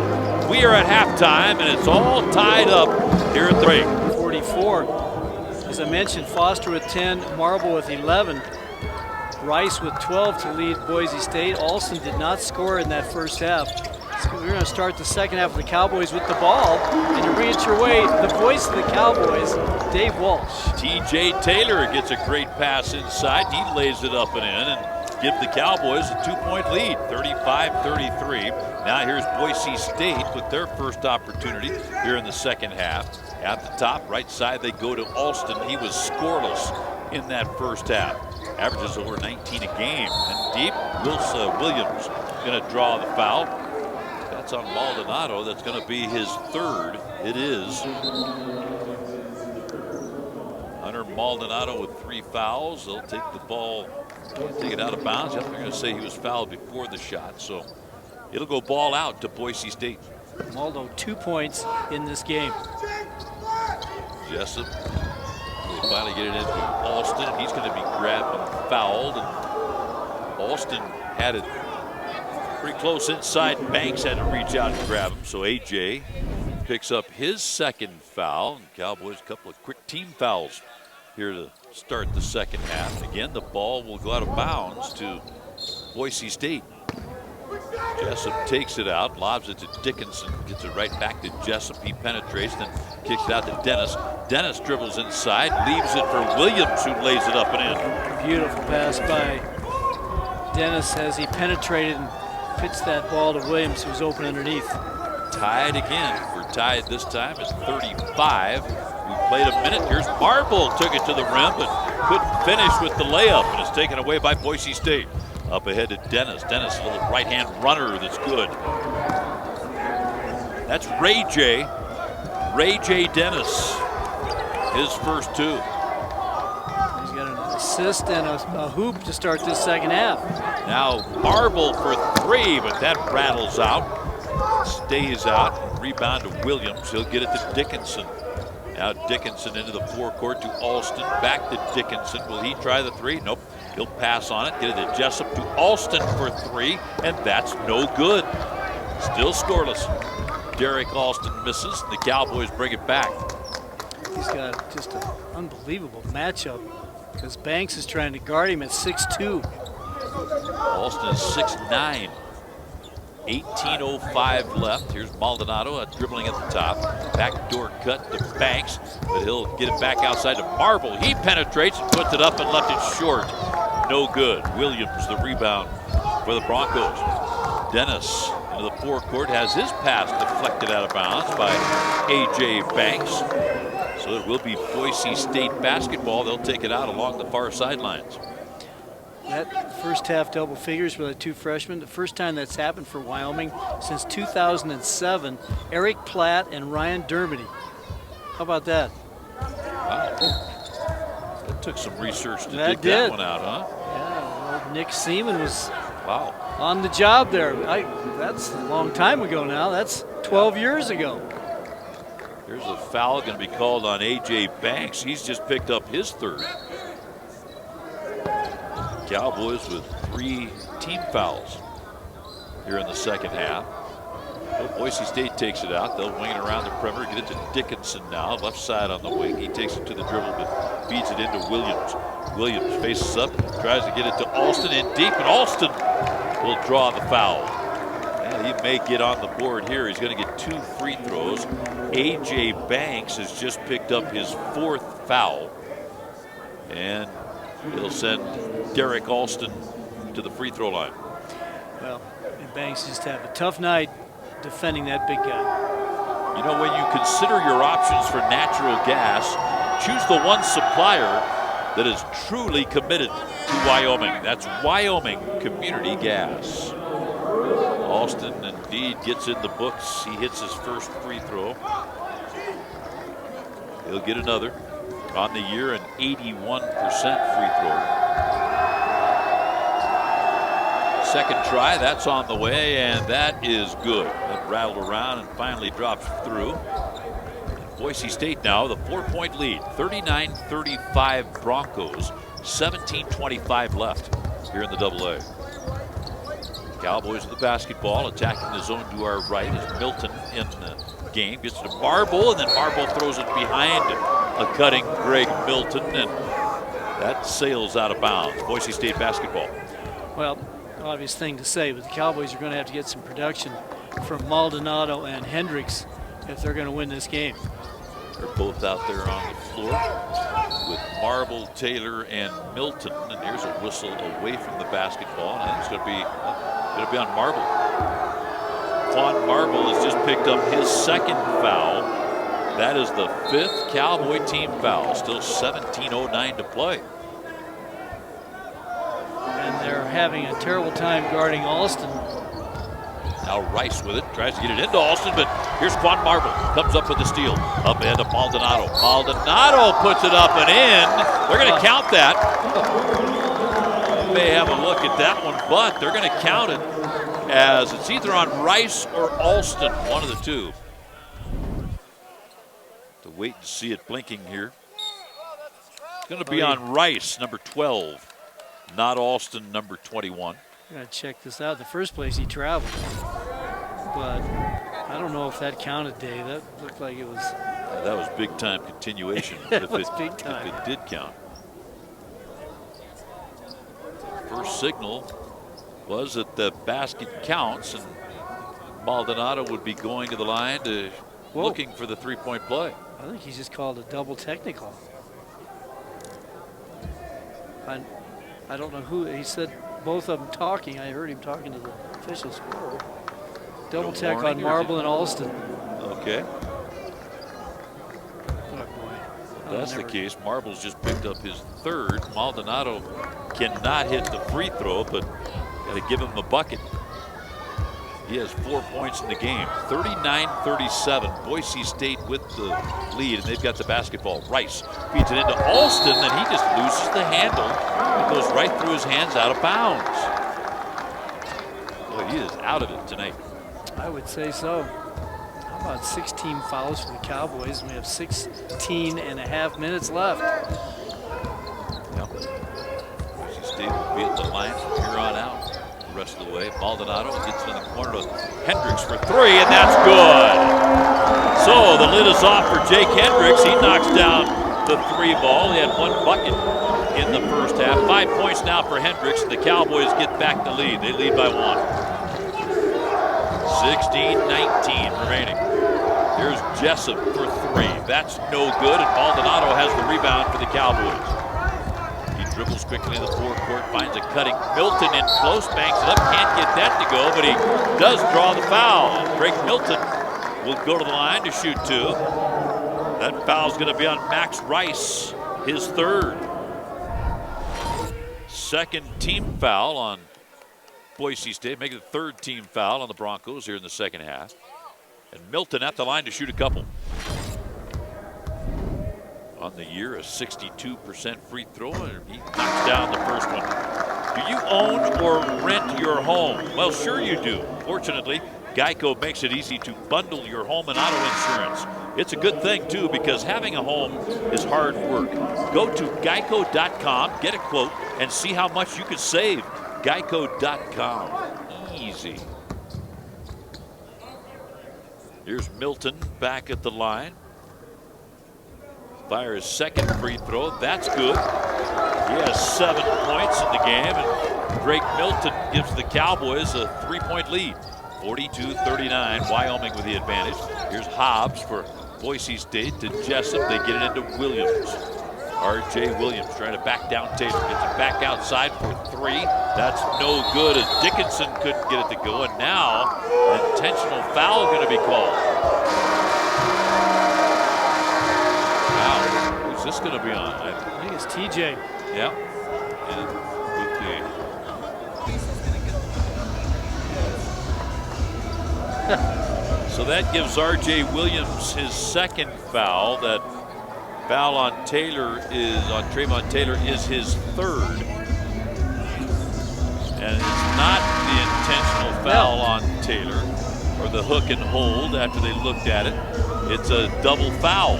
we are at halftime, and it's all tied up here at the break. 44. As I mentioned, Foster with 10, Marble with 11. Rice with 12 to lead Boise State. Alston did not score in that first half. So we're going to start the second half of the Cowboys with the ball, and you bring it your way, the voice of the Cowboys, Dave Walsh. T.J. Taylor gets a great pass inside. He lays it up and in and give the Cowboys a 2-point lead, 35-33. Now here's Boise State with their first opportunity here in the second half. At the top, right side, they go to Alston. He was scoreless in that first half. Averages over 19 a game. And deep, Williams going to draw the foul. That's on Maldonado. That's going to be his third. It is. Hunter Maldonado with 3 fouls. They'll take the ball, take it out of bounds. They're going to say he was fouled before the shot. So it'll go ball out to Boise State. Maldo 2 points in this game. Jessup. They finally get it into Alston, and he's going to be grabbed and fouled. And Alston had it pretty close inside. Banks had to reach out and grab him. So AJ picks up his second foul. And Cowboys a couple of quick team fouls here to start the second half. Again, the ball will go out of bounds to Boise State. Jessup takes it out, lobs it to Dickinson, gets it right back to Jessup. He penetrates, then kicks it out to Dennis. Dennis dribbles inside, leaves it for Williams, who lays it up and in. Beautiful pass by Dennis as he penetrated and pitched that ball to Williams, who's open underneath. Tied again. We're tied this time at 35. We played a minute. Here's Marble, took it to the rim, but couldn't finish with the layup, and it's taken away by Boise State. Up ahead to Dennis. Dennis, a little right-hand runner that's good. That's Ray J. Ray J. Dennis, his first 2. He's got an assist and a hoop to start this second half. Now Marble for 3, but that rattles out. Stays out. Rebound to Williams. He'll get it to Dickinson. Now Dickinson into the forecourt to Alston. Back to Dickinson. Will he try the 3? Nope. He'll pass on it, get it to Jessup, to Alston for 3, and that's no good. Still scoreless. Derek Alston misses, and the Cowboys bring it back. He's got just an unbelievable matchup because Banks is trying to guard him at 6'2". Alston is 6'9". 18:05 left. Here's Maldonado dribbling at the top. Backdoor cut to Banks, but he'll get it back outside to Marble. He penetrates and puts it up and left it short. No good. Williams, the rebound for the Broncos. Dennis into the forecourt, has his pass deflected out of bounds by A.J. Banks. So it will be Boise State basketball. They'll take it out along the far sidelines. That first half double figures for the 2 freshmen. The first time that's happened for Wyoming since 2007. Eric Platt and Ryan Dermody. How about that? Wow. That took some research to dig that one out, huh? Yeah, old Nick Seaman was on the job there. That's a long time ago now. That's 12 years ago. Here's a foul going to be called on A.J. Banks. He's just picked up his 3rd. Cowboys with 3 team fouls here in the second half. So Boise State takes it out. They'll wing it around the perimeter, get it to Dickinson now, left side on the wing. He takes it to the dribble, but feeds it into Williams. Williams faces up, tries to get it to Alston in deep, and Alston will draw the foul. And he may get on the board here. He's going to get 2 free throws. A.J. Banks has just picked up his 4th foul. And he'll send Derek Alston to the free throw line. Well, Banks just have a tough night defending that big guy. You know, when you consider your options for natural gas, choose the one supplier that is truly committed to Wyoming. That's Wyoming Community Gas. Alston indeed gets in the books. He hits his first free throw. He'll get another. On the year, an 81% free throw. Second try, that's on the way, and that is good. That rattled around and finally drops through. Boise State now, the 4-point lead, 39-35 Broncos, 17:25 left here in the AA. Cowboys with the basketball, attacking the zone to our right is Milton in the game. Gets to Marble, and then Marble throws it behind a cutting Greg Milton, and that sails out of bounds. Boise State basketball. Well, obvious thing to say, but the Cowboys are going to have to get some production from Maldonado and Hendricks if they're going to win this game. They're both out there on the floor with Marble, Taylor, and Milton. And here's a whistle away from the basketball, and it's going to be on Marble. Quan Marble has just picked up his second foul. That is the 5th Cowboy team foul. Still 17:09 to play. And they're having a terrible time guarding Alston. Now Rice with it, tries to get it into Alston, but here's Quan Marble. Comes up with the steal. Up ahead to Maldonado. Maldonado puts it up and in. They're going to count that. May have a look at that one, but they're going to count it as it's either on Rice or Alston, one of the two. To wait and see it blinking here. It's going to be on Rice, number 12, not Alston, number 21. I gotta check this out. The first place he traveled, but I don't know if that counted, Dave. That looked like it was. That was big time continuation. It was big time. If it did count. First signal was that the basket counts, and Maldonado would be going to the line to looking for the three-point play. I think he just called a double technical. I don't know who he said. Both of them talking. I heard him talking to the officials. Double tech on Marble and Alston. Okay. Oh boy. If that's the case, Marble's just picked up his 3rd. Maldonado cannot hit the free throw, but got to give him a bucket. He has 4 points in the game. 39-37. Boise State with the lead, and they've got the basketball. Rice feeds it into Alston, and he just loses the handle. It goes right through his hands, out of bounds. Boy, he is out of it tonight. I would say so. How about 16 fouls for the Cowboys, and we have 16 and a half minutes left. Yep. Boise State will be at the line from here on out. The rest of the way, Maldonado gets in the corner to Hendricks for 3, and that's good. So the lid is off for Jake Hendricks. He knocks down the 3 ball. He had 1 bucket in the first half. 5 points now for Hendricks, and the Cowboys get back the lead. They lead by 1. 16-19 remaining. Here's Jessup for 3. That's no good, and Maldonado has the rebound for the Cowboys. Dribbles quickly in the forecourt, finds a cutting Milton in close, banks it up, can't get that to go, but he does draw the foul. Greg Milton will go to the line to shoot 2. That foul's going to be on Max Rice, his 3rd. 2nd team foul on Boise State, making the 3rd team foul on the Broncos here in the second half. And Milton at the line to shoot a couple. On the year, a 62% free throw, and he knocks down the first one. Do you own or rent your home? Well, sure you do. Fortunately, Geico makes it easy to bundle your home and auto insurance. It's a good thing, too, because having a home is hard work. Go to geico.com, get a quote, and see how much you could save. Geico.com. Easy. Here's Milton back at the line. Fires 2nd free throw. That's good. He has 7 points in the game, and Greg Milton gives the Cowboys a 3-point lead. 42-39, Wyoming with the advantage. Here's Hobbs for Boise State to Jessup. They get it into Williams. R.J. Williams trying to back down Taylor. Gets it back outside for 3. That's no good as Dickinson couldn't get it to go, and now an intentional foul going to be called. Who's this going to be on? I think it's TJ. Yeah. And so that gives R.J. Williams his 2nd foul. That foul on Trayvon Taylor is his 3rd. And it's not the intentional foul on Taylor, or the hook and hold after they looked at it. It's a double foul.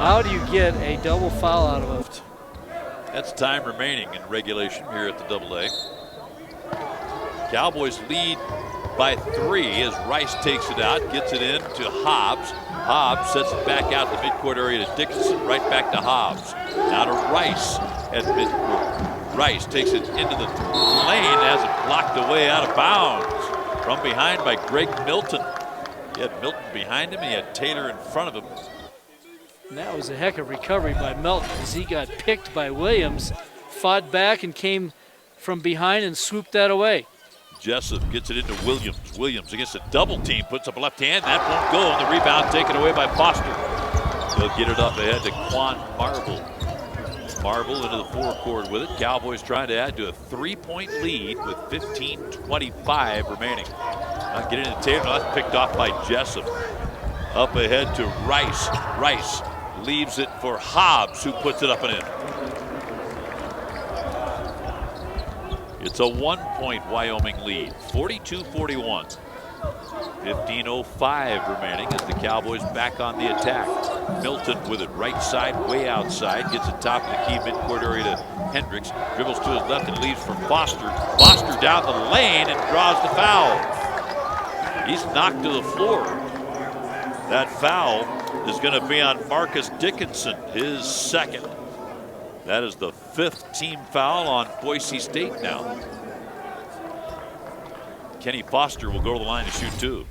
How do you get a double foul out of it? That's time remaining in regulation here at the AA. Cowboys lead by 3 as Rice takes it out, gets it in to Hobbs. Hobbs sets it back out to the midcourt area to Dickinson, right back to Hobbs. Now to Rice at midcourt. Rice takes it into the lane, has it blocked away out of bounds. From behind by Greg Milton. He had Milton behind him, he had Taylor in front of him. And that was a heck of a recovery by Milton as he got picked by Williams, fought back and came from behind and swooped that away. Jessup gets it into Williams. Williams against a double team, puts up a left hand. That won't go, and the rebound taken away by Foster. He'll get it up ahead to Quan Marble. Marble into the forecourt with it. Cowboys trying to add to a 3-point lead with 15:25 remaining. Now get into Taylor, that's picked off by Jessup. Up ahead to Rice. Rice leaves it for Hobbs, who puts it up and in. It's a 1-point Wyoming lead, 42-41. 15:05 remaining as the Cowboys back on the attack. Milton with it right side, way outside, gets it top of the key midcourt area to Hendricks, dribbles to his left and leaves for Foster. Foster down the lane and draws the foul. He's knocked to the floor. That foul is going to be on Marcus Dickinson, his second. That is the 5th team foul on Boise State now. Kenny Foster will go to the line to shoot 2.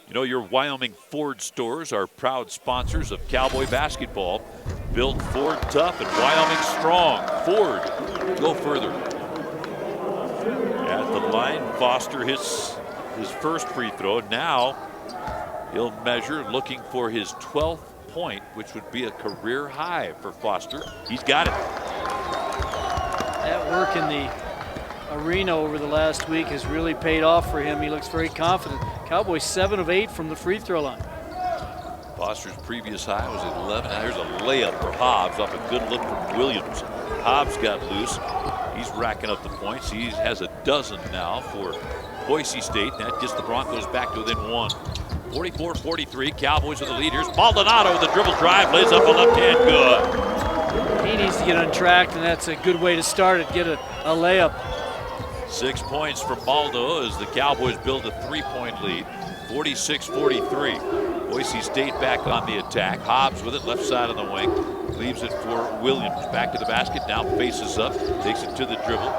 You know, your Wyoming Ford stores are proud sponsors of Cowboy basketball. Built Ford tough and Wyoming strong. Ford, go further. At the line, Foster hits his first free throw. Now he'll measure, looking for his 12th point, which would be a career high for Foster. He's got it. That work in the arena over the last week has really paid off for him. He looks very confident. Cowboys 7 of 8 from the free throw line. Foster's previous high was 11. Now here's a layup for Hobbs off a good look from Williams. Hobbs got loose. He's racking up the points. He has a dozen now for Boise State. That gets the Broncos back to within 1. 44-43, Cowboys are the leaders. Maldonado with the dribble drive, lays up a left hand, good. He needs to get untracked, and that's a good way to start it, get a layup. 6 points from Maldo as the Cowboys build a 3-point lead, 46-43. Boise State back on the attack. Hobbs with it, left side on the wing. Leaves it for Williams. Back to the basket, now faces up, takes it to the dribble.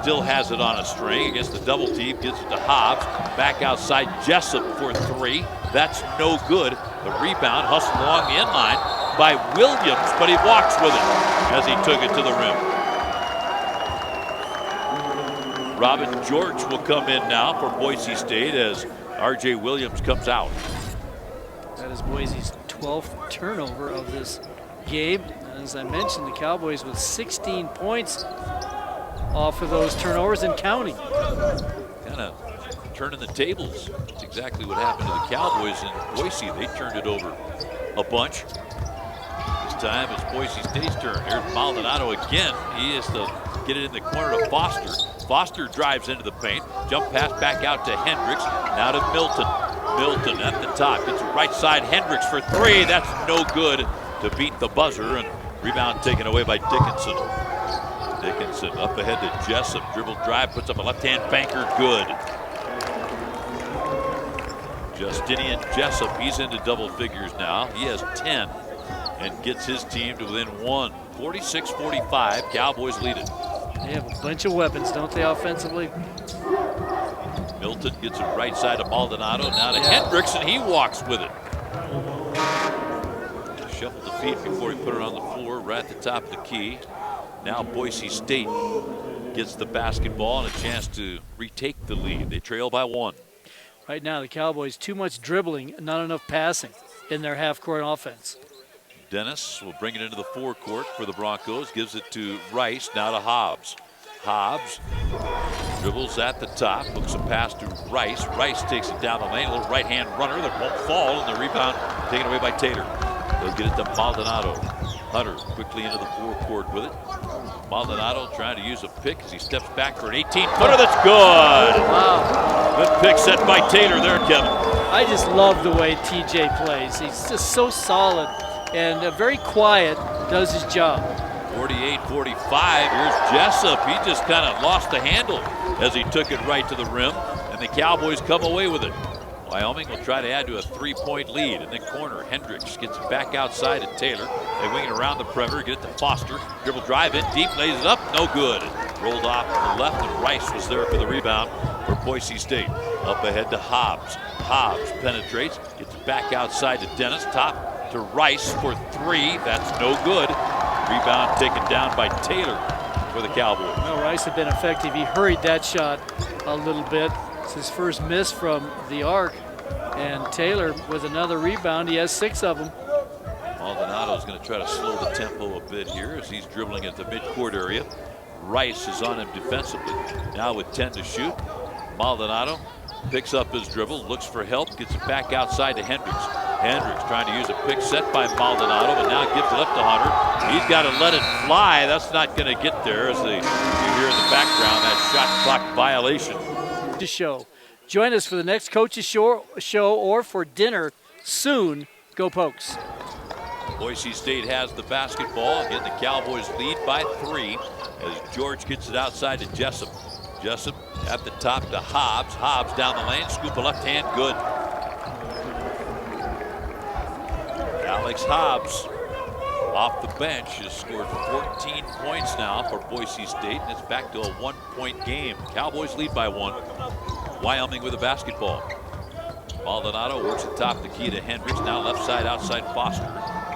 Still has it on a string against the double team, gets it to Hobbs. Back outside, Jessup for 3. That's no good. The rebound hustled along the inline by Williams, but he walks with it as he took it to the rim. Robin George will come in now for Boise State as R.J. Williams comes out. That is Boise's 12th turnover of this game. As I mentioned, the Cowboys with 16 points off of those turnovers and counting. Kind of turning the tables. That's exactly what happened to the Cowboys in Boise. They turned it over a bunch. This time it's Boise State's turn. Here's Maldonado again. He has to get it in the corner to Foster. Foster drives into the paint. Jump pass back out to Hendricks. Now to Milton. Milton at the top. Gets right side. Hendricks for 3. That's no good to beat the buzzer. And rebound taken away by Dickinson. Dickinson up ahead to Jessup. Dribble drive. Puts up a left-hand banker. Good. Justinian Jessup. He's into double figures now. He has 10 and gets his team to within 1. 46-45. Cowboys lead it. They have a bunch of weapons, don't they, offensively? Milton gets it right side to Maldonado. Now to Hendricks, and he walks with it. Shuffled the feet before he put it on the floor, right at the top of the key. Now Boise State gets the basketball and a chance to retake the lead. They trail by 1. Right now, the Cowboys, too much dribbling, not enough passing in their half-court offense. Dennis will bring it into the forecourt for the Broncos. Gives it to Rice, now to Hobbs. Hobbs dribbles at the top, hooks a pass to Rice. Rice takes it down the lane, a little right-hand runner that won't fall, and the rebound taken away by Taylor. They'll get it to Maldonado. Hunter quickly into the forecourt with it. Maldonado trying to use a pick as he steps back for an 18-footer. That's good. Wow. Good pick set by Taylor there, Kevin. I just love the way TJ plays. He's just so solid and very quiet, does his job. 48-45. Here's Jessup. He just kind of lost the handle as he took it right to the rim, and the Cowboys come away with it. Wyoming will try to add to a 3-point lead. In the corner, Hendricks gets it back outside to Taylor. They wing it around the perimeter, get it to Foster. Dribble drive in deep, lays it up, no good. Rolled off to the left, and Rice was there for the rebound for Boise State. Up ahead to Hobbs. Hobbs penetrates, gets it back outside to Dennis. Top to Rice for 3. That's no good. Rebound taken down by Taylor for the Cowboys. Well, Rice had been effective. He hurried that shot a little bit. It's his first miss from the arc. And Taylor with another rebound. He has 6 of them. Maldonado's going to try to slow the tempo a bit here as he's dribbling at the midcourt area. Rice is on him defensively. Now with 10 to shoot. Maldonado picks up his dribble, looks for help, gets it back outside to Hendricks. Hendricks trying to use a pick set by Maldonado, but now gives it up to Hunter. He's got to let it fly. That's not going to get there, as you hear in the background that shot clock violation. To show. Join us for the next Coach's show or for dinner soon. Go Pokes. Boise State has the basketball. Again, the Cowboys lead by 3 as George gets it outside to Jessup. Jessup at the top to Hobbs. Hobbs down the lane, scoop a left hand, good. Alex Hobbs off the bench has scored 14 points now for Boise State, and it's back to a 1-point game. Cowboys lead by 1. Wyoming with the basketball. Maldonado works the top the key to Hendricks. Now left side outside Foster.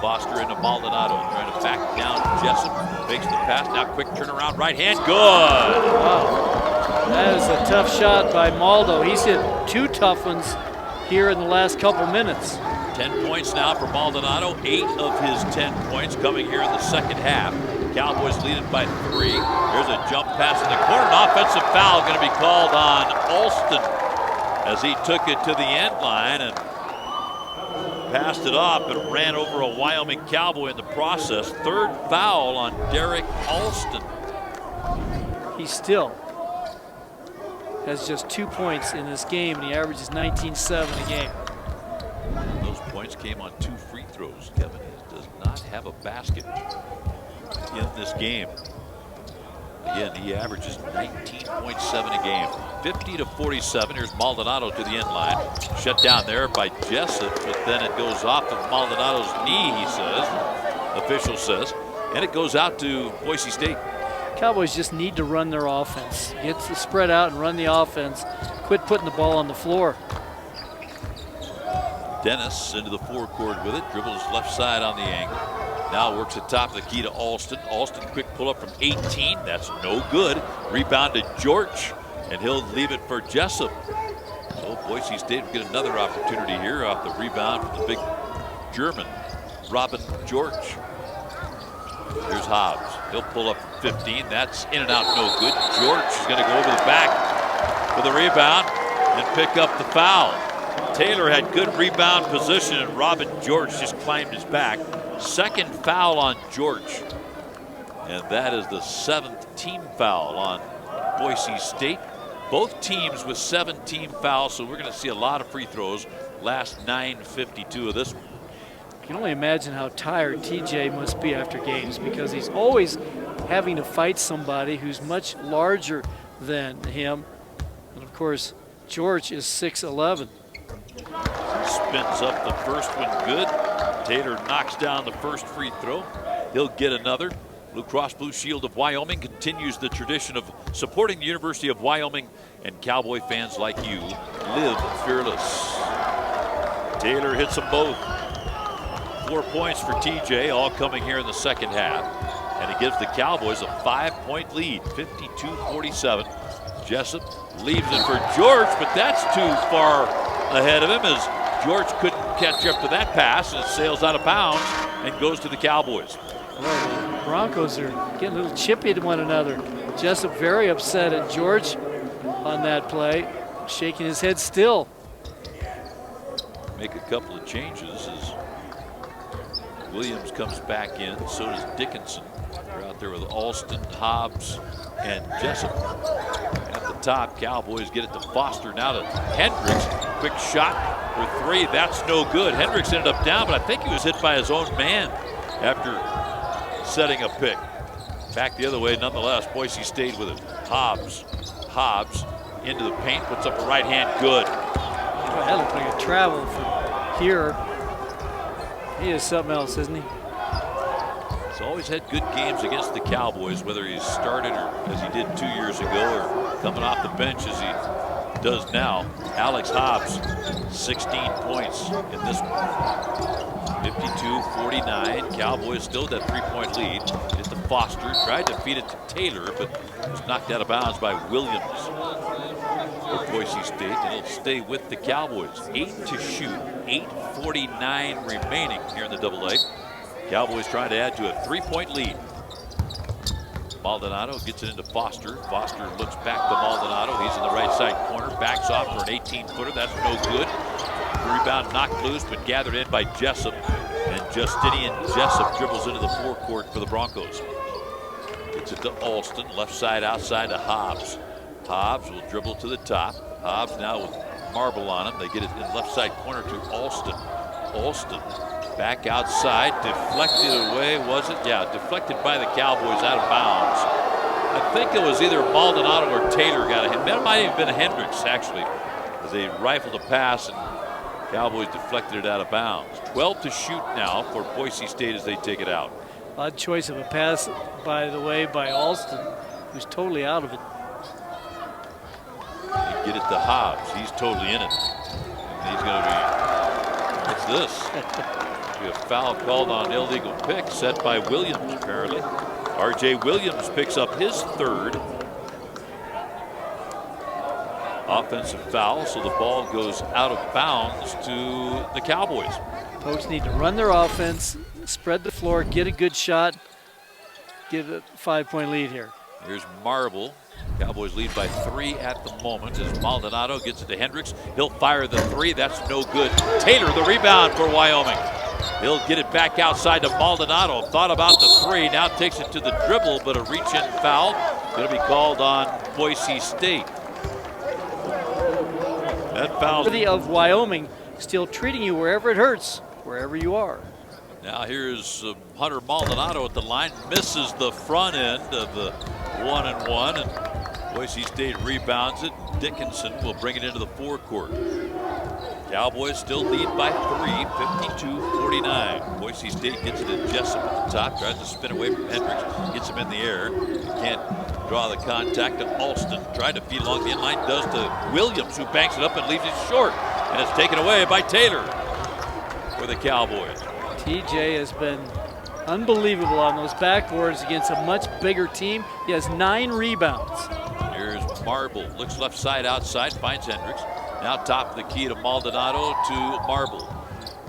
Foster into Maldonado, trying to back down Jessup. Fakes the pass, now quick turnaround, right hand, good! Wow, that is a tough shot by Maldo. He's hit 2 tough ones here in the last couple minutes. 10 points now for Maldonado, 8 of his 10 points coming here in the second half. Cowboys lead it by 3. Here's a jump pass in the corner, an offensive foul going to be called on Alston as he took it to the end line and passed it off, but ran over a Wyoming Cowboy in the process. 3rd foul on Derek Alston. He still has just 2 points in this game, and he averages 19.7 a game. Those points came on 2 free throws. Kevin does not have a basket in this game. Again, he averages 19.7 a game. 50-47. Here's Maldonado to the end line. Shut down there by Jessup, but then it goes off of Maldonado's knee, he says. Official says. And it goes out to Boise State. Cowboys just need to run their offense. Get the spread out and run the offense. Quit putting the ball on the floor. Dennis into the forecourt with it. Dribbles left side on the angle. Now works the top of the key to Alston. Alston quick pull up from 18. That's no good. Rebound to George, and he'll leave it for Jessup. So Boise State will get another opportunity here off the rebound from the big German, Robin George. Here's Hobbs. He'll pull up from 15. That's in and out, no good. George is going to go over the back for the rebound and pick up the foul. Taylor had good rebound position, and Robin George just climbed his back. 2nd foul on George. And that is the 7th team foul on Boise State. Both teams with 17 fouls, so we're going to see a lot of free throws. Last 9:52 of this one. You can only imagine how tired TJ must be after games, because he's always having to fight somebody who's much larger than him. And of course, George is 6'11". Spins up the first one, good. Taylor knocks down the first free throw. He'll get another. Blue Cross Blue Shield of Wyoming continues the tradition of supporting the University of Wyoming, and Cowboy fans like you live fearless. Taylor hits them both. 4 points for TJ, all coming here in the second half. And it gives the Cowboys a 5-point lead, 52-47. Jessup leaves it for George, but that's too far ahead of him as George couldn't catch up to that pass, and it sails out of bounds and goes to the Cowboys. Well, the Broncos are getting a little chippy to one another. Jessup very upset at George on that play, shaking his head still. Make a couple of changes as Williams comes back in, so does Dickinson. They're out there with Alston, Hobbs, and Jessup. At the top, Cowboys get it to Foster, now to Hendricks. Quick shot for 3, that's no good. Hendricks ended up down, but I think he was hit by his own man after setting a pick. back the other way nonetheless. Boise State with it. Hobbs into the paint, puts up a right hand, good. That looked like a travel from here. He is something else, isn't he? He's always had good games against the Cowboys, whether he's started or as he did 2 years ago or coming off the bench as he does now. Alex Hobbs, 16 points in this one. 52-49. Cowboys still that 3-point lead. It's to Foster, tried to feed it to Taylor, but was knocked out of bounds by Williams for Boise State, and he'll stay with the Cowboys. 8 to shoot, 8:49 remaining here in the double A. Cowboys trying to add to a 3-point lead. Maldonado gets it into Foster. Foster looks back to Maldonado. He's in the right side corner, backs off for an 18-footer. That's no good. Rebound knocked loose, but gathered in by Jessup. And Justinian Jessup dribbles into the forecourt for the Broncos. Gets it to Alston, left side outside to Hobbs. Hobbs will dribble to the top. Hobbs now with Marble on him. They get it in left side corner to Alston. Alston back outside, deflected away, was it? Yeah, deflected by the Cowboys out of bounds. I think it was either Maldonado or Taylor got a hit. That might have been Hendricks, actually, as they rifled a pass and Cowboys deflected it out of bounds. 12 to shoot now for Boise State as they take it out. Odd choice of a pass, by the way, by Alston, who's totally out of it. They get it to Hobbs. He's totally in it. And he's going to be, what's this? Be a foul called on illegal pick set by Williams, apparently. R.J. Williams picks up his third offensive foul, so the ball goes out of bounds to the Cowboys. Folks need to run their offense, spread the floor, get a good shot, give a 5-point lead here. Here's Marble. Cowboys lead by 3 at the moment as Maldonado gets it to Hendricks. He'll fire the 3. That's no good. Taylor the rebound for Wyoming. He'll get it back outside to Maldonado. Thought about the 3. Now takes it to the dribble, but a reach-in foul. Going to be called on Boise State. That foul. Worthy of Wyoming, still treating you wherever it hurts, wherever you are. Now here's Hunter Maldonado at the line. Misses the front end of the 1-and-1, and Boise State rebounds it. Dickinson will bring it into the forecourt. Cowboys still lead by 3, 52-49. Boise State gets it to Jessup at the top, tries to spin away from Hendricks, gets him in the air. Can't draw the contact to Alston. Tried to feed along the inline, does to Williams, who banks it up and leaves it short. And it's taken away by Taylor for the Cowboys. TJ has been unbelievable on those backboards against a much bigger team. He has 9 rebounds. Here's Marble, looks left side outside, finds Hendricks. Now top of the key to Maldonado to Marble.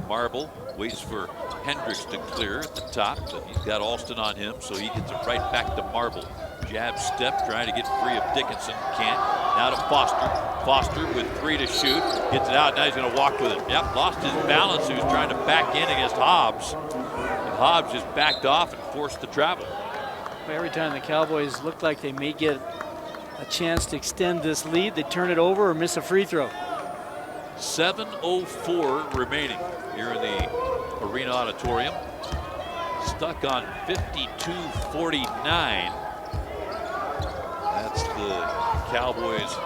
Marble waits for Hendricks to clear at the top, but he's got Alston on him, so he gets it right back to Marble. Jab step, trying to get free of Dickinson, can't. Now to Foster. Foster with 3 to shoot, gets it out, now he's gonna walk with it. Yep, lost his balance, he was trying to back in against Hobbs. And Hobbs just backed off and forced the travel. Every time the Cowboys look like they may get a chance to extend this lead, they turn it over or miss a free throw. 7:04 remaining here in the Arena Auditorium. Stuck on 52-49. That's the Cowboys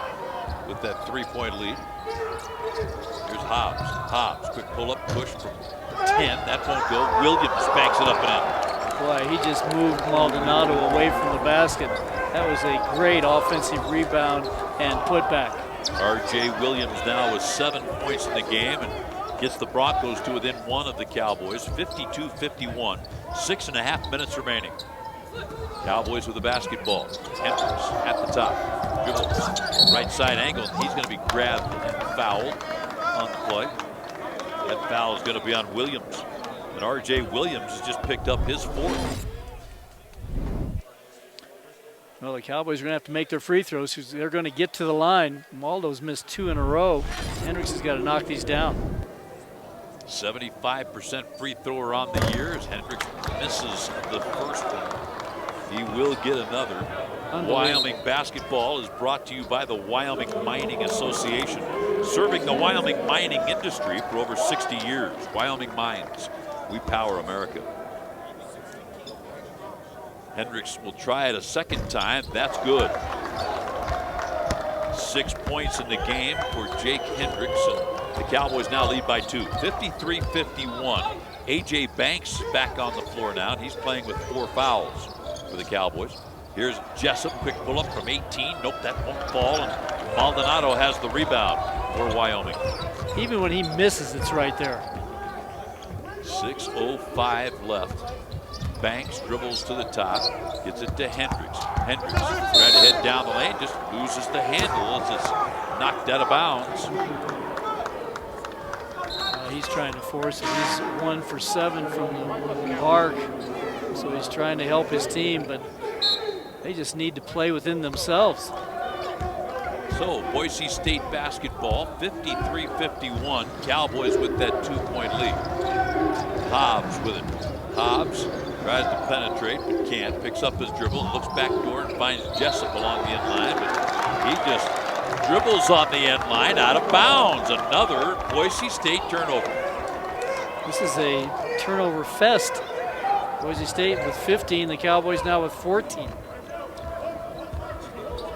with that 3-point lead. Here's Hobbs. Hobbs, quick pull-up, push from 10. That won't go. Williams banks it up and in. Boy, he just moved Maldonado away from the basket. That was a great offensive rebound and putback. R.J. Williams now with 7 points in the game and gets the Broncos to within 1 of the Cowboys. 52-51. 6.5 minutes remaining. Cowboys with the basketball. Hendricks at the top. Dribbles. Right side angle. He's going to be grabbed and fouled on the play. That foul is going to be on Williams. And R.J. Williams has just picked up his 4th. Well, the Cowboys are going to have to make their free throws because they're going to get to the line. Maldo's missed 2 in a row. Hendricks has got to knock these down. 75% free thrower on the year as Hendricks misses the first one. He will get another. Wyoming basketball is brought to you by the Wyoming Mining Association, serving the Wyoming mining industry for over 60 years. Wyoming Mines, we power America. Hendricks will try it a second time. That's good. 6 points in the game for Jake Hendricks, and the Cowboys now lead by 2. 53-51. A.J. Banks back on the floor now, and he's playing with 4 fouls for the Cowboys. Here's Jessup, quick pull up from 18. Nope, that won't fall, and Maldonado has the rebound for Wyoming. Even when he misses, it's right there. 6:05 left. Banks dribbles to the top, gets it to Hendricks. Hendricks trying to head down the lane, just loses the handle as it's knocked out of bounds. He's trying to force it. He's 1 for 7 from the arc, so he's trying to help his team, but they just need to play within themselves. So Boise State basketball, 53-51. Cowboys with that 2-point lead. Hobbs with it. Hobbs tries to penetrate but can't. Picks up his dribble, looks back door and finds Jessup along the end line, but he just dribbles on the end line out of bounds. Another Boise State turnover. This is a turnover fest. Boise State with 15, the Cowboys now with 14.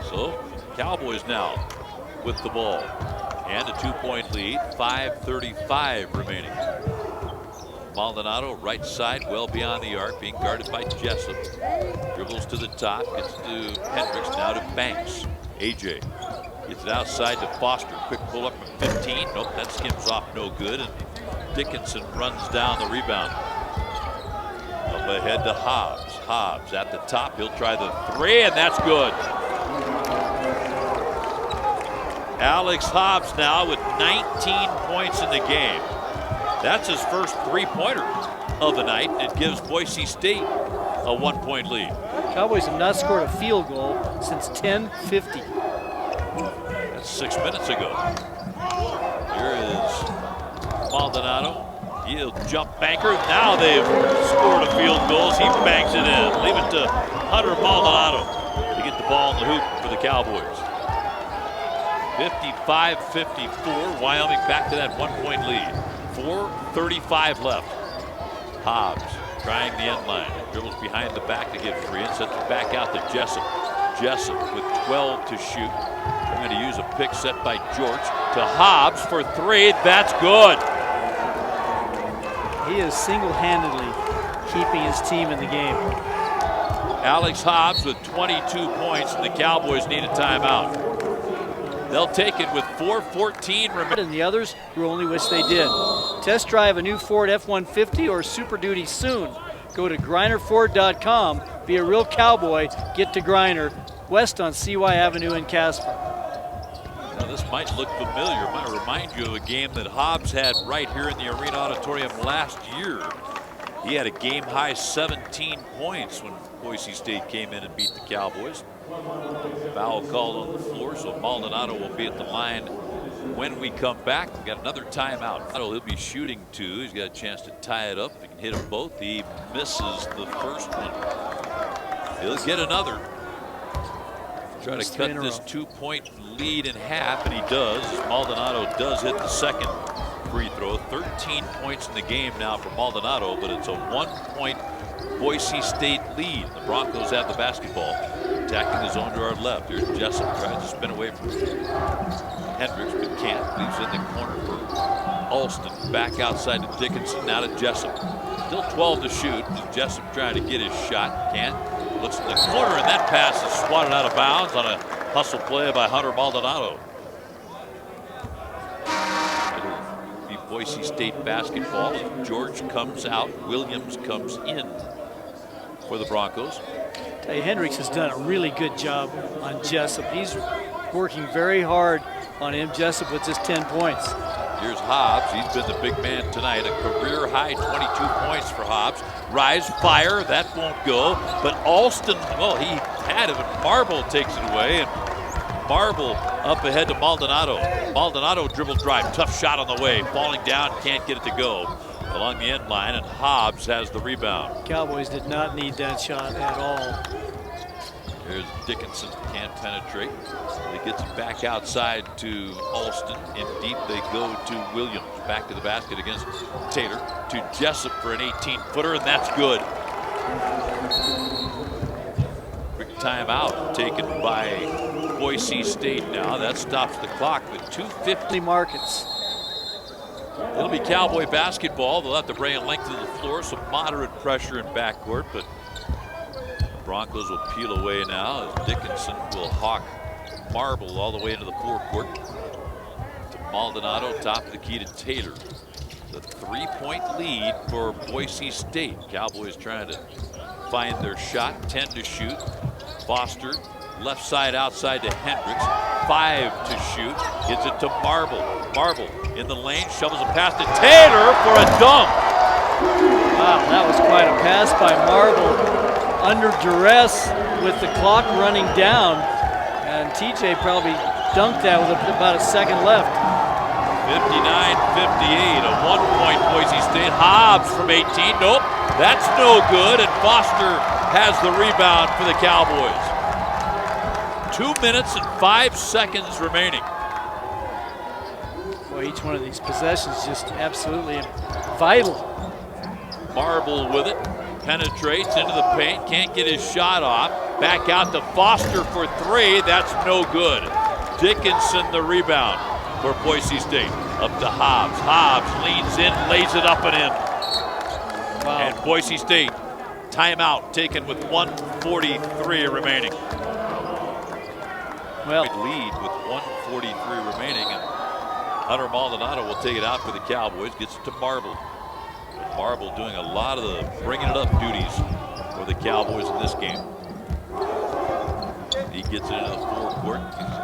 So Cowboys now with the ball and a 2-point lead. 5:35 remaining. Maldonado right side, well beyond the arc, being guarded by Jessup. Dribbles to the top, gets to Hendricks, now to Banks. AJ gets it outside to Foster. Quick pull up from 15. Nope, that skims off no good. And Dickinson runs down the rebound. Up ahead to Hobbs. Hobbs at the top. He'll try the 3, and that's good. Alex Hobbs now with 19 points in the game. That's his first 3-pointer of the night. It gives Boise State a 1-point lead. Cowboys have not scored a field goal since 10:50. That's 6 minutes ago. Here is Maldonado. He'll jump banker. Now they've scored a field goal as he banks it in. Leave it to Hunter Maldonado to get the ball in the hoop for the Cowboys. 55-54. Wyoming back to that 1-point lead. 4:35 left. Hobbs trying the end line. Dribbles behind the back to get free and sets it back out to Jessup. Jessup with 12 to shoot. Trying to use a pick set by George to Hobbs for 3. That's good. He is single-handedly keeping his team in the game. Alex Hobbs with 22 points, and the Cowboys need a timeout. They'll take it with 4:14 remaining. And the others who only wish they did. Test drive a new Ford F-150 or Super Duty soon. Go to GrinerFord.com. Be a real cowboy. Get to Griner, west on CY Avenue in Casper. Now this might look familiar. It might remind you of a game that Hobbs had right here in the Arena Auditorium last year. He had a game-high 17 points when Boise State came in and beat the Cowboys. Foul called on the floor, so Maldonado will be at the line when we come back. We've got another timeout. He'll be shooting 2. He's got a chance to tie it up. If he can hit them both, he misses the first one. He'll get another. Try to cut this 2-point lead in half, and he does. Maldonado does hit the second free throw. 13 points in the game now for Maldonado, but it's a 1-point Boise State lead. The Broncos have the basketball. Attacking the zone to our left. Here's Jessup tries to spin away from Hendricks, but can't. Leaves in the corner for Alston. Back outside to Dickinson. Now to Jessup. Still 12 to shoot. Jessup trying to get his shot. Can't. Looks in the corner, and that pass is swatted out of bounds on a hustle play by Hunter Maldonado. It'll be Boise State basketball. George comes out. Williams comes in for the Broncos. Tell you, Hendricks has done a really good job on Jessup. He's working very hard on him. Jessup with just 10 points. Here's Hobbs. He's been the big man tonight. A career high 22 points for Hobbs. Rise fire. That won't go. But Alston, well, he had it, but Marble takes it away. And Marble up ahead to Maldonado. Maldonado dribble drive. Tough shot on the way. Falling down. Can't get it to go along the end line, and Hobbs has the rebound. Cowboys did not need that shot at all. Here's Dickinson, can't penetrate. He gets it back outside to Alston. In deep they go to Williams. Back to the basket against Taylor. To Jessup for an 18-footer, and that's good. timeout taken by Boise State now. That stops the clock with 2:50. Markets. It'll be Cowboy basketball. They'll have to bring it length to the floor, some moderate pressure in backcourt, but Broncos will peel away now as Dickinson will hawk Marble all the way into the forecourt to Maldonado, top of the key to Taylor. The 3-point lead for Boise State. Cowboys trying to find their shot, 10 to shoot. Foster, left side outside to Hendricks, 5 to shoot, gets it to Marble. Marble in the lane, shovels a pass to Taylor for a dunk. Wow, that was quite a pass by Marble. Under duress with the clock running down, and TJ probably dunked that with about a second left. 59-58, a 1-point Boise State. Hobbs from 18, nope, that's no good, and Foster has the rebound for the Cowboys. 2 minutes and 5 seconds remaining. Boy, each one of these possessions just absolutely vital. Marble with it, penetrates into the paint, can't get his shot off. Back out to Foster for 3, that's no good. Dickinson the rebound for Boise State. Up to Hobbs. Hobbs leans in, lays it up and in. Wow. And Boise State, timeout taken with 1:43 remaining. Well, Lead with 1:43 remaining, and Hunter Maldonado will take it out for the Cowboys, gets it to Marble. Marble doing a lot of the bringing it up duties for the Cowboys in this game. He gets it into the forecourt.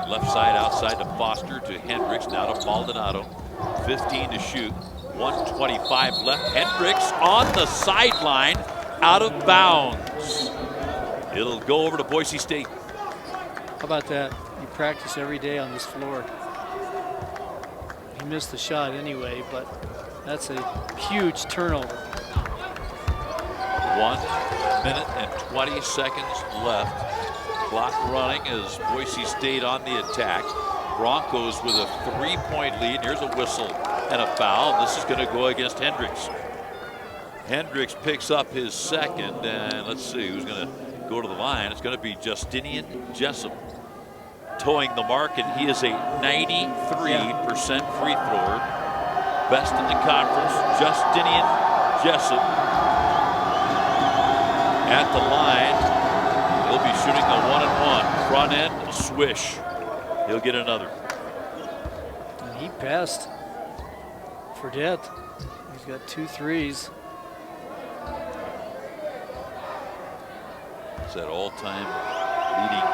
Left side outside to Foster, to Hendricks, now to Maldonado. 15 to shoot, 1:25 left. Hendricks on the sideline, out of bounds. It'll go over to Boise State. how about that? You practice every day on this floor. He missed the shot anyway, but that's a huge turnover. 1 minute and 20 seconds left. Clock running as Boise State on the attack. Broncos with a 3-point lead. Here's a whistle and a foul. This is going to go against Hendricks. Hendricks picks up his second, and let's see who's going to go to the line. It's going to be Justinian Jessup towing the mark, and he is a 93% free thrower. Best in the conference. Justinian Jessup at the line. He'll be shooting the 1-and-1. Front end, swish. He'll get another. And he passed Fredette. He's got 2 threes. Is that all-time leading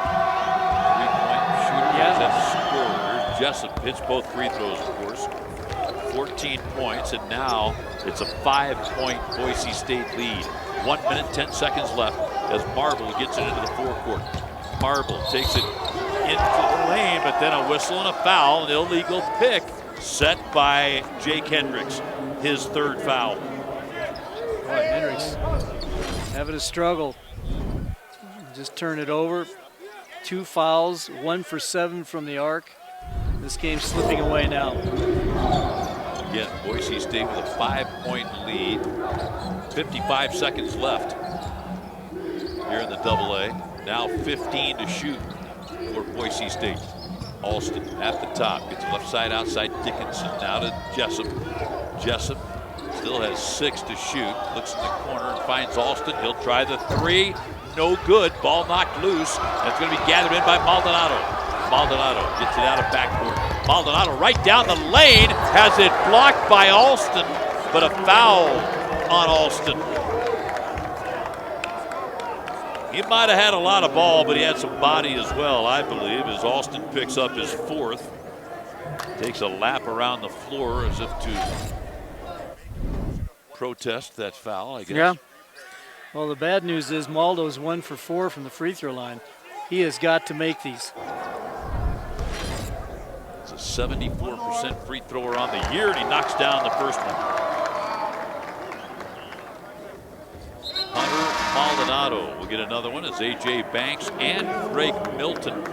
three-point shooter? Yeah. Is that scorer? Jessup hits both free throws, of course. 14 points, and now it's a 5-point Boise State lead. 1 minute, 10 seconds left as Marble gets it into the forecourt. Marble takes it into the lane, but then a whistle and a foul, an illegal pick set by Jake Hendricks, his 3rd foul. Boy, Hendricks having a struggle. Just turn it over. 2 fouls, 1 for 7 from the arc. This game's slipping away now. Again, Boise State with a 5-point lead. 55 seconds left here in the AA. Now 15 to shoot for Boise State. Alston at the top, gets left side outside Dickinson, now to Jessup. Jessup still has 6 to shoot. Looks in the corner and finds Alston. He'll try the 3. No good. Ball knocked loose. And it's going to be gathered in by Maldonado. Maldonado gets it out of backcourt. Maldonado right down the lane, has it blocked by Alston, but a foul on Alston. He might have had a lot of ball, but he had some body as well, I believe, as Alston picks up his 4th. Takes a lap around the floor as if to protest that foul, I guess. Yeah. Well, the bad news is Maldo's 1 for 4 from the free throw line. He has got to make these. It's a 74% free thrower on the year, and he knocks down the first one. Hunter Maldonado will get another one as A.J. Banks and Greg Milton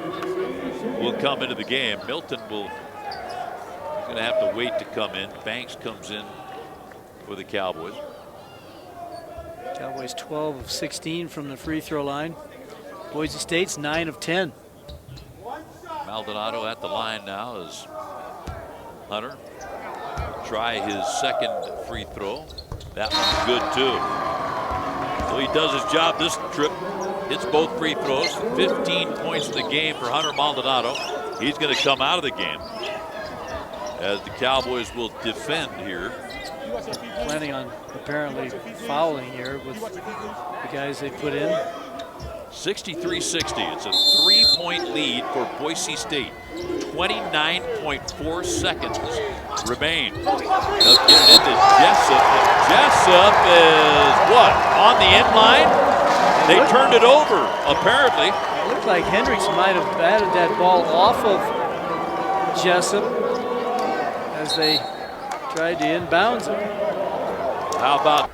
will come into the game. Milton he's going to have to wait to come in. Banks comes in for the Cowboys. Cowboys 12 of 16 from the free throw line. Boise State's 9 of 10. Maldonado at the line now as Hunter try his second free throw. That one's good too. So he does his job this trip. Hits both free throws. 15 points in the game for Hunter Maldonado. He's going to come out of the game as the Cowboys will defend here. Planning on apparently fouling here with the guys they put in. 63-60. It's a 3-point lead for Boise State. 29.4 seconds remain. They'll get it into Jessup. And Jessup is what? On the end line? They turned it over, apparently. It looked like Hendricks might have batted that ball off of Jessup as they tried to inbounds it. How about?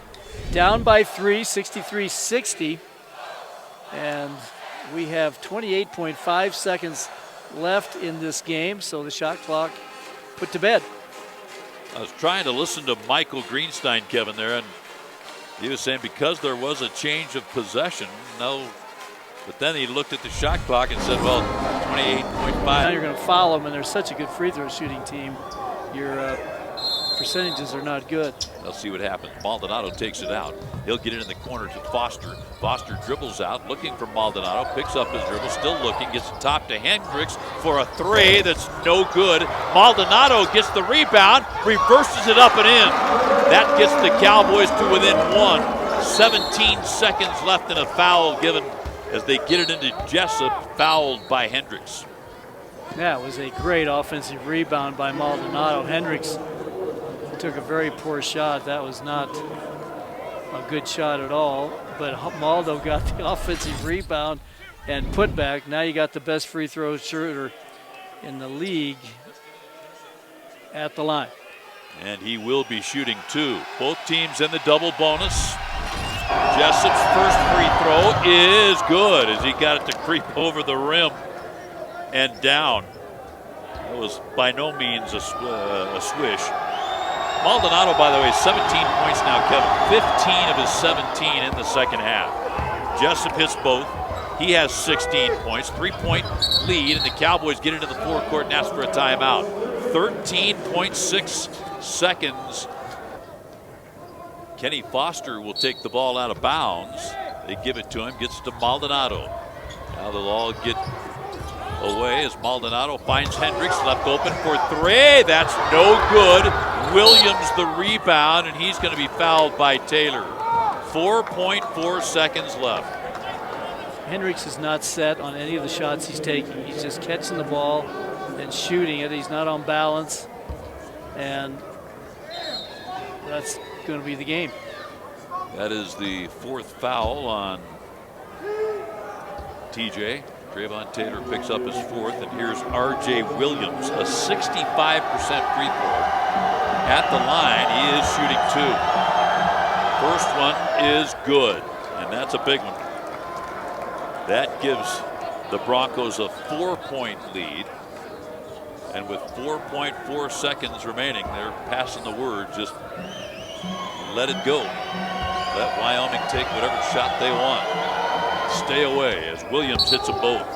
Down by 3, 63-60. And we have 28.5 seconds left in this game, so the shot clock put to bed. I was trying to listen to Michael Greenstein, Kevin, there, and he was saying because there was a change of possession, no. But then he looked at the shot clock and said, well, 28.5. Now you're going to foul them, and they're such a good free throw shooting team. Your percentages are not good. They'll see what happens. Maldonado takes it out. He'll get it in the corner to Foster. Foster dribbles out, looking for Maldonado, picks up his dribble, still looking, gets the top to Hendricks for a three that's no good. Maldonado gets the rebound, reverses it up and in. That gets the Cowboys to within 1. 17 seconds left and a foul given as they get it into Jessup, fouled by Hendricks. Yeah, it was a great offensive rebound by Maldonado. Hendricks took a very poor shot. That was not a good shot at all, but Maldo got the offensive rebound and put back. Now you got the best free throw shooter in the league at the line. And he will be shooting 2. Both teams in the double bonus. Jessup's first free throw is good as he got it to creep over the rim and down. It was by no means a swish. Maldonado, by the way, 17 points now, Kevin. 15 of his 17 in the second half. Jessup hits both. He has 16 points, 3-point lead, and the Cowboys get into the forecourt and ask for a timeout. 13.6 seconds. Kenny Foster will take the ball out of bounds. They give it to him, gets it to Maldonado. Now they'll all get away as Maldonado finds Hendricks, left open for 3. That's no good. Williams the rebound, and he's going to be fouled by Taylor. 4.4 seconds left. Hendricks is not set on any of the shots he's taking. He's just catching the ball and shooting it. He's not on balance, and that's going to be the game. That is the 4th foul on TJ. Trayvon Taylor picks up his 4th, and here's R.J. Williams, a 65% free throw. At the line, he is shooting 2. First one is good, and that's a big one. That gives the Broncos a 4-point lead, and with 4.4 seconds remaining, they're passing the word, just let it go. Let Wyoming take whatever shot they want. Stay away as Williams hits them both.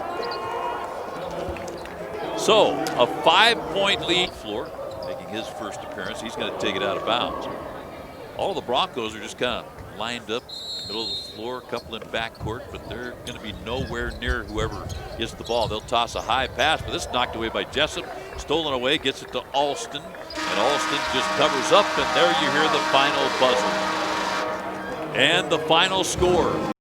So a 5-point lead. Floor making his first appearance. He's going to take it out of bounds. All the Broncos are just kind of lined up middle of the floor, a couple in backcourt, but they're going to be nowhere near whoever gets the ball. They'll toss a high pass, but this is knocked away by Jessup. Stolen away, gets it to Alston, and Alston just covers up, and there you hear the final buzzer. And the final score.